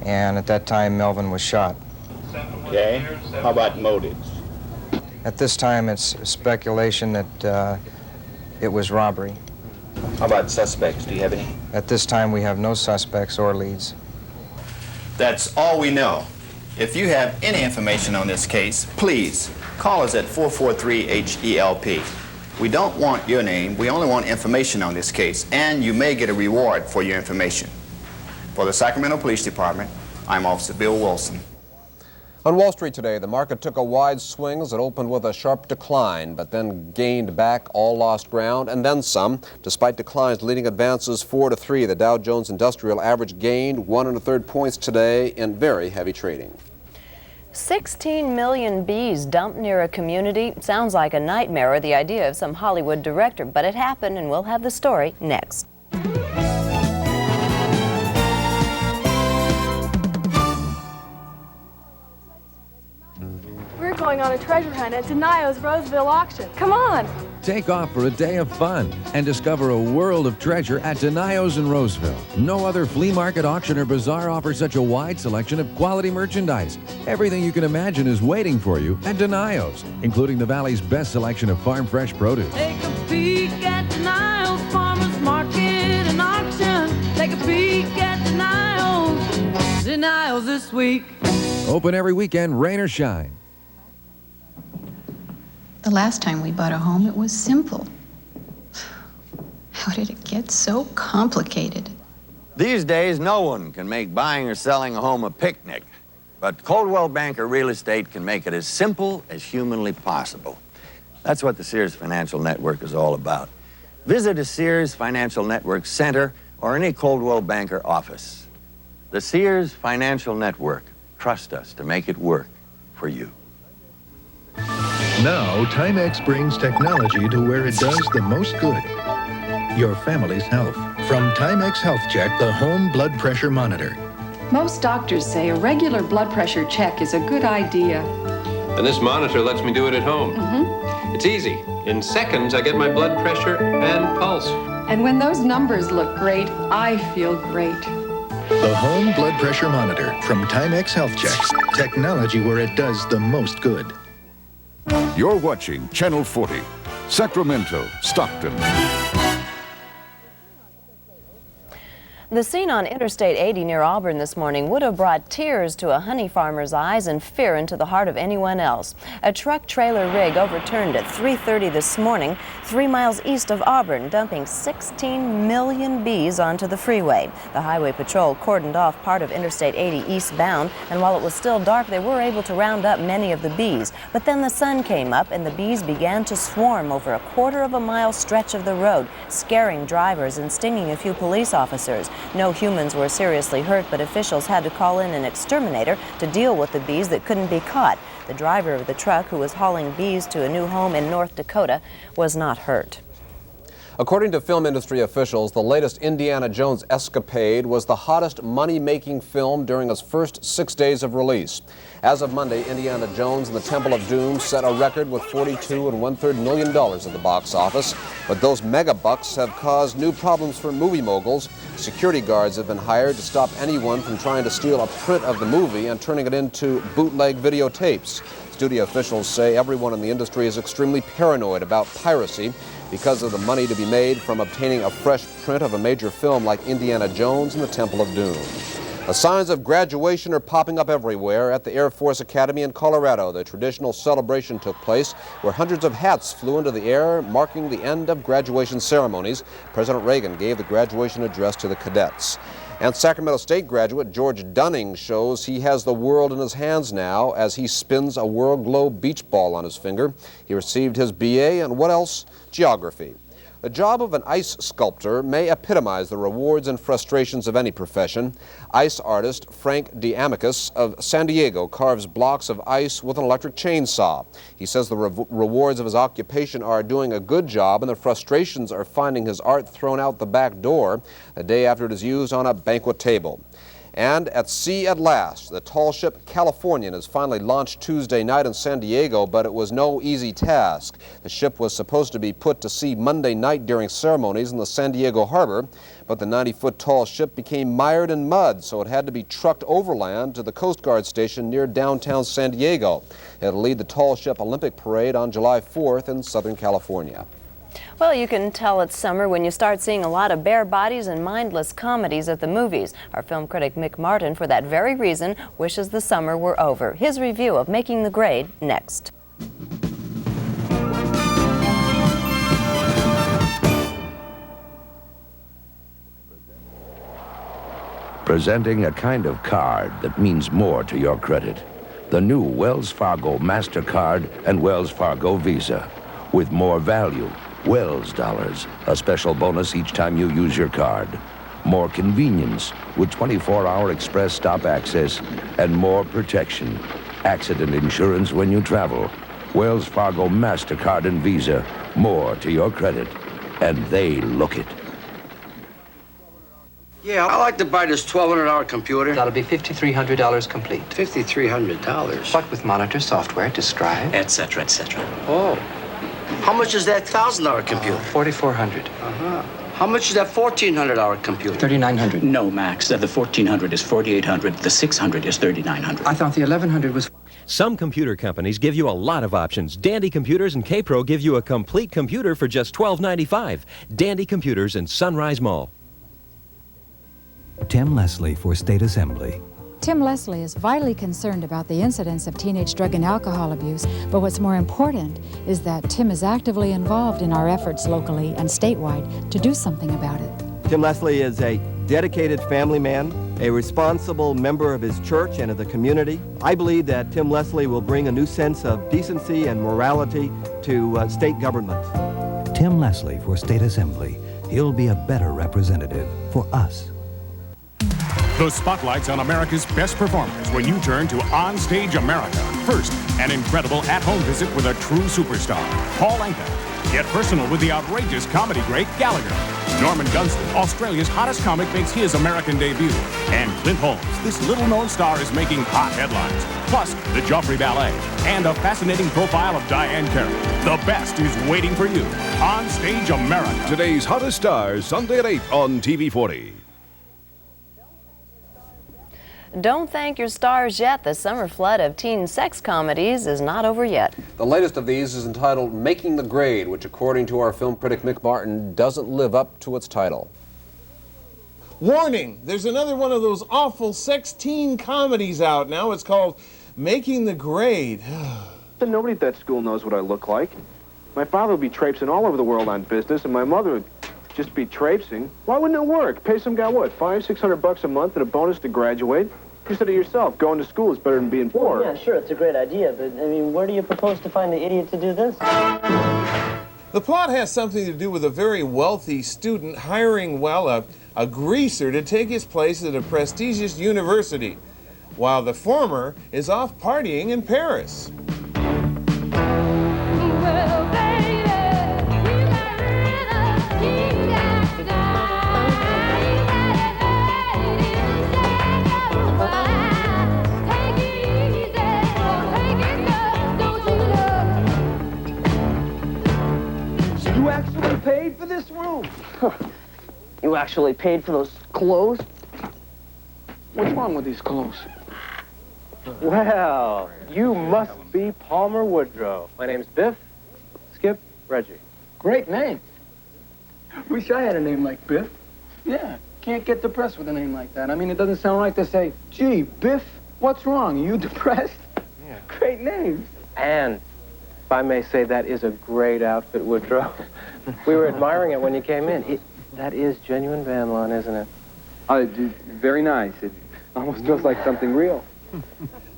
Speaker 10: and at that time, Melvin was shot.
Speaker 7: Okay. How about motives?
Speaker 10: At this time, it's speculation that it was robbery.
Speaker 7: How about suspects? Do you have any?
Speaker 10: At this time, we have no suspects or leads.
Speaker 11: That's all we know. If you have any information on this case, please call us at 443-HELP. We don't want your name. We only want information on this case, and you may get a reward for your information. For the Sacramento Police Department, I'm Officer Bill Wilson.
Speaker 1: On Wall Street today, the market took a wide swing as it opened with a sharp decline, but then gained back all lost ground and then some. Despite declines leading advances 4-3, the Dow Jones Industrial Average gained 1 1/3 points today in very heavy trading.
Speaker 6: 16 million bees dumped near a community. Sounds like a nightmare or the idea of some Hollywood director, but it happened, and we'll have the story next.
Speaker 3: We're going on a treasure hunt at Denio's Roseville auction. Come on!
Speaker 23: Take off for a day of fun and discover a world of treasure at Denio's in Roseville. No other flea market, auction, or bazaar offers such a wide selection of quality merchandise. Everything you can imagine is waiting for you at Denio's, including the Valley's best selection of farm fresh produce.
Speaker 8: Take a peek at Denio's Farmers Market and Auction. Take a peek at Denio's. Denio's this week.
Speaker 23: Open every weekend, rain or shine.
Speaker 12: The last time we bought a home, it was simple. How did it get so complicated?
Speaker 14: These days, no one can make buying or selling a home a picnic. But Coldwell Banker Real Estate can make it as simple as humanly possible. That's what the Sears Financial Network is all about. Visit a Sears Financial Network center or any Coldwell Banker office. The Sears Financial Network. Trust us to make it work for you.
Speaker 15: Now, Timex brings technology to where it does the most good. Your family's health. From Timex Health Check, the home blood pressure monitor.
Speaker 16: Most doctors say a regular blood pressure check is a good idea.
Speaker 17: And this monitor lets me do it at home. It's easy. In seconds, I get my blood pressure and pulse.
Speaker 16: And when those numbers look great, I feel great.
Speaker 15: The home blood pressure monitor from Timex Health Check. Technology where it does the most good.
Speaker 13: You're watching Channel 40, Sacramento, Stockton.
Speaker 6: The scene on Interstate 80 near Auburn this morning would have brought tears to a honey farmer's eyes and fear into the heart of anyone else. A truck-trailer rig overturned at 3:30 this morning, 3 miles east of Auburn, dumping 16 million bees onto the freeway. The Highway Patrol cordoned off part of Interstate 80 eastbound, and while it was still dark, they were able to round up many of the bees. But then the sun came up, and the bees began to swarm over a 1/4 mile stretch of the road, scaring drivers and stinging a few police officers. No humans were seriously hurt, but officials had to call in an exterminator to deal with the bees that couldn't be caught. The driver of the truck, who was hauling bees to a new home in North Dakota, was not hurt.
Speaker 1: According to film industry officials, the latest Indiana Jones escapade was the hottest money-making film during its first 6 days of release. As of Monday, Indiana Jones and the Temple of Doom set a record with $42 1/3 million at the box office. But those mega bucks have caused new problems for movie moguls. Security guards have been hired to stop anyone from trying to steal a print of the movie and turning it into bootleg videotapes. Studio officials say everyone in the industry is extremely paranoid about piracy because of the money to be made from obtaining a fresh print of a major film like Indiana Jones and the Temple of Doom. The signs of graduation are popping up everywhere. At the Air Force Academy in Colorado, the traditional celebration took place where hundreds of hats flew into the air, marking the end of graduation ceremonies. President Reagan gave the graduation address to the cadets. And Sacramento State graduate George Dunning shows he has the world in his hands now as he spins a world globe beach ball on his finger. He received his BA and what else? Geography. The job of an ice sculptor may epitomize the rewards and frustrations of any profession. Ice artist Frank DeAmicus of San Diego carves blocks of ice with an electric chainsaw. He says the rewards of his occupation are doing a good job and the frustrations are finding his art thrown out the back door the day after it is used on a banquet table. And at sea at last, the tall ship Californian is finally launched Tuesday night in San Diego, but it was no easy task. The ship was supposed to be put to sea Monday night during ceremonies in the San Diego harbor, but the 90-foot tall ship became mired in mud, so it had to be trucked overland to the Coast Guard station near downtown San Diego. It'll lead the tall ship Olympic parade on July 4th in Southern California.
Speaker 6: Well, you can tell it's summer when you start seeing a lot of bare bodies and mindless comedies at the movies. Our film critic Mick Martin, for that very reason, wishes the summer were over. His review of Making the Grade next.
Speaker 23: Presenting a kind of card that means more to your credit.
Speaker 9: the new Wells Fargo MasterCard and Wells Fargo Visa. With more value, Wells dollars, a special bonus each time you use your card. More convenience with 24-hour express stop access and more protection. Accident insurance when you travel. Wells Fargo MasterCard and Visa, more to your credit. And they look it.
Speaker 2: Yeah, I'd like to buy this $1,200 computer.
Speaker 4: That'll be $5,300 complete.
Speaker 2: $5,300?
Speaker 4: What with monitor, software, disk drive, etc., etc.
Speaker 2: Oh. How much is that $1,000 computer?
Speaker 4: $4,400.
Speaker 2: Uh-huh. How much is that $1,400 computer?
Speaker 4: $3,900.
Speaker 5: No, Max. The $1,400 is $4,800. The $600 is $3,900.
Speaker 4: I thought the $1,100 was...
Speaker 18: Some computer companies give you a lot of options. Dandy Computers and K-Pro give you a complete computer for just $12.95. Dandy Computers in Sunrise Mall.
Speaker 19: Tim Leslie for State Assembly.
Speaker 20: Tim Leslie is vitally concerned about the incidence of teenage drug and alcohol abuse, but what's more important is that Tim is actively involved in our efforts locally and statewide to do something about it.
Speaker 21: Tim Leslie is a dedicated family man, a responsible member of his church and of the community. I believe that Tim Leslie will bring a new sense of decency and morality to state government.
Speaker 19: Tim Leslie for State Assembly. He'll be a better representative for us.
Speaker 13: The spotlight's on America's best performers when you turn to On Stage America. First, an incredible at-home visit with a true superstar, Paul Anka. Get personal with the outrageous comedy great Gallagher. Norman Gunston, Australia's hottest comic, makes his American debut. And Clint Holmes, this little-known star, is making hot headlines. Plus, the Joffrey Ballet and a fascinating profile of Diane Carroll. The best is waiting for you. On Stage America. Today's hottest stars, Sunday at 8 on TV 40.
Speaker 6: Don't thank your stars yet. The summer flood of teen sex comedies is not over yet.
Speaker 1: The latest of these is entitled Making the Grade, which, according to our film critic Mick Martin, doesn't live up to its title.
Speaker 22: Warning! There's another one of those awful sex teen comedies out now. It's called Making the Grade.
Speaker 29: Nobody at that school knows what I look like. My father would be traipsing all over the world on business, and my mother would just be traipsing. Why wouldn't it work? Pay some guy, what, $500-600 a month and a bonus to graduate? You said it yourself. Going to school is better than being poor.
Speaker 30: Yeah, sure, it's a great idea, but, I mean, where do you propose to find the idiot to do this?
Speaker 22: The plot has something to do with a very wealthy student hiring, well, a greaser to take his place at a prestigious university, while the former is off partying in Paris.
Speaker 30: You actually paid for this room? You actually paid for those clothes? What's wrong with these clothes?
Speaker 31: Well, you must be Palmer Woodrow. My name's Biff, Skip, Reggie.
Speaker 30: Great name. Wish I had a name like Biff. Yeah, can't get depressed with a name like that. I mean, it doesn't sound right to say, gee, Biff, what's wrong? Are you depressed?
Speaker 31: Yeah.
Speaker 30: Great names.
Speaker 31: And, if I may say, that is a great outfit, Woodrow. We were admiring it when you came in. That is genuine Van Lawn, isn't it?
Speaker 30: Very nice. It almost feels like something real.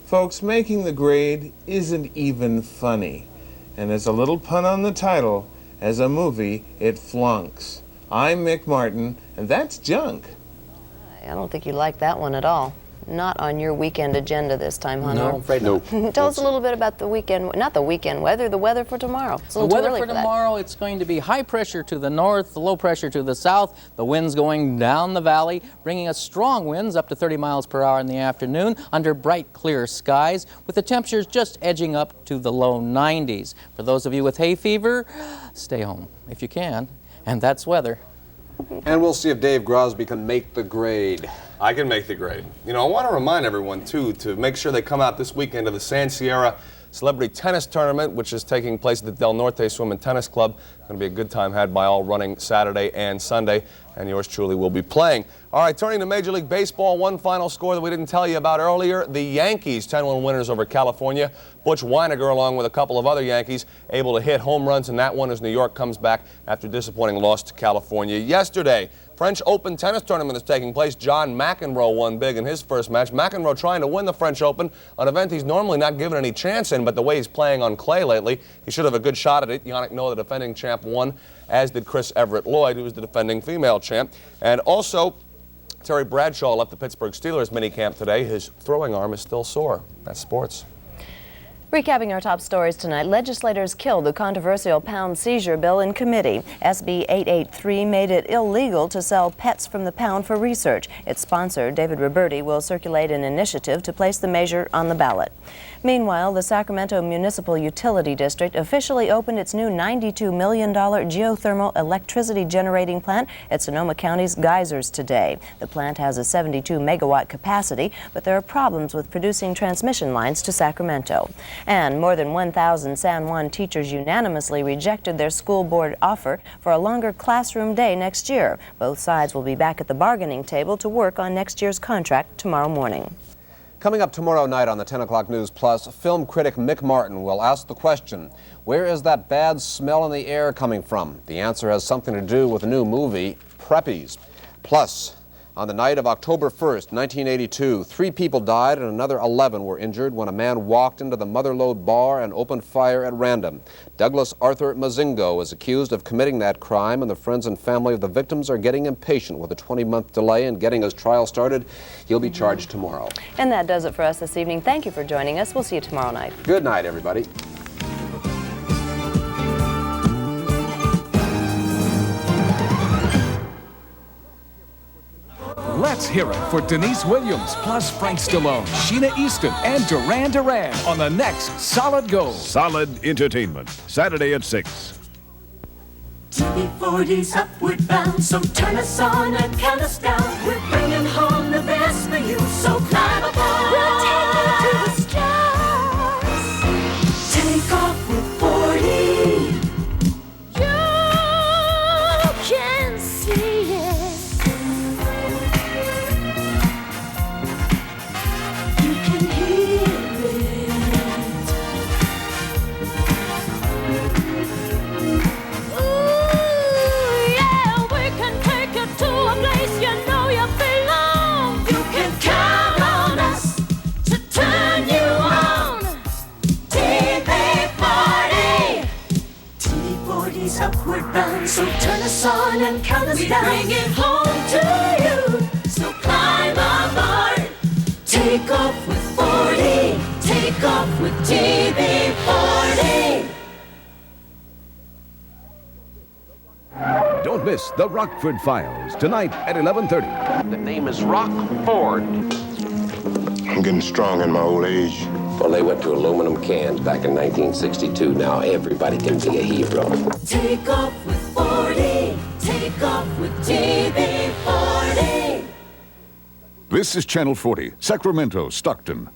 Speaker 22: Folks, Making the Grade isn't even funny. And as a little pun on the title, as a movie, it flunks. I'm Mick Martin, and that's junk.
Speaker 6: I don't think you like that one at all. Not on your weekend agenda this time, Hunter.
Speaker 32: No, I'm afraid not.
Speaker 6: Tell us a little bit about the weekend, not the weekend weather, the weather for tomorrow. It's a
Speaker 33: The
Speaker 6: little too
Speaker 33: weather
Speaker 6: early
Speaker 33: for
Speaker 6: for that.
Speaker 33: tomorrow, it's going to be high pressure to the north, low pressure to the south. The winds going down the valley, bringing us strong winds up to 30 miles per hour in the afternoon under bright, clear skies, with the temperatures just edging up to the low 90s. For those of you with hay fever, stay home if you can. And that's weather.
Speaker 1: And we'll see if Dave Grosby can make the grade.
Speaker 34: I can make the grade. You know, I want to remind everyone, too, to make sure they come out this weekend to the San Sierra Celebrity Tennis Tournament, which is taking place at the Del Norte Swim and Tennis Club. It's going to be a good time had by all running Saturday and Sunday, and yours truly will be playing. All right, turning to Major League Baseball, one final score that we didn't tell you about earlier. The Yankees, 10-1 winners over California. Butch Weiniger, along with a couple of other Yankees, able to hit home runs in that one as New York comes back after a disappointing loss to California yesterday. French Open tennis tournament is taking place. John McEnroe won big in his first match. McEnroe trying to win the French Open, an event he's normally not given any chance in, but the way he's playing on clay lately, he should have a good shot at it. Yannick Noah, the defending champ, won, as did Chris Everett Lloyd, who was the defending female champ. And also, Terry Bradshaw left the Pittsburgh Steelers minicamp today. His throwing arm is still sore. That's sports.
Speaker 6: Recapping our top stories tonight, legislators killed the controversial pound seizure bill in committee. SB 883 made it illegal to sell pets from the pound for research. Its sponsor, David Roberti, will circulate an initiative to place the measure on the ballot. Meanwhile, the Sacramento Municipal Utility District officially opened its new $92 million geothermal electricity generating plant at Sonoma County's geysers today. The plant has a 72-megawatt capacity, but there are problems with producing transmission lines to Sacramento. And more than 1,000 San Juan teachers unanimously rejected their school board offer for a longer classroom day next year. Both sides will be back at the bargaining table to work on next year's contract tomorrow morning.
Speaker 1: Coming up tomorrow night on the 10 o'clock News Plus, film critic Mick Martin will ask the question, where is that bad smell in the air coming from? The answer has something to do with the new movie, Preppies. Plus, on the night of October 1st, 1982, 3 people died and another 11 were injured when a man walked into the Motherlode bar and opened fire at random. Douglas Arthur Mazingo is accused of committing that crime, and the friends and family of the victims are getting impatient with a 20-month delay in getting his trial started. He'll be charged tomorrow.
Speaker 6: And that does it for us this evening. Thank you for joining us. We'll see you tomorrow night.
Speaker 1: Good night, everybody.
Speaker 3: Let's hear it for Denise Williams, plus Frank Stallone, Sheena Easton, and Duran Duran on the next Solid Gold.
Speaker 7: Solid Entertainment, Saturday at 6.
Speaker 8: TV40's upward bound, so turn us on and count us down. We're bringing home the best for you, so climb aboard. We'll take you to the stars. Take off with 40. You can see it. You can hear it. Ooh, yeah, we can take you to a place you know you belong. You can count on us to turn you on. TV40. TV40's upward bound, so turn us on and count us down. We bring it home to you, so climb aboard. Take off with 40. Take off with TV40.
Speaker 7: Don't miss The Rockford Files, tonight at 11:30.
Speaker 10: The name is Rockford.
Speaker 11: I'm getting strong in my old age.
Speaker 10: Well, they went to aluminum cans back in 1962. Now everybody can be a hero.
Speaker 8: Take off with 40. Take off with TV40.
Speaker 23: This is Channel 40, Sacramento, Stockton.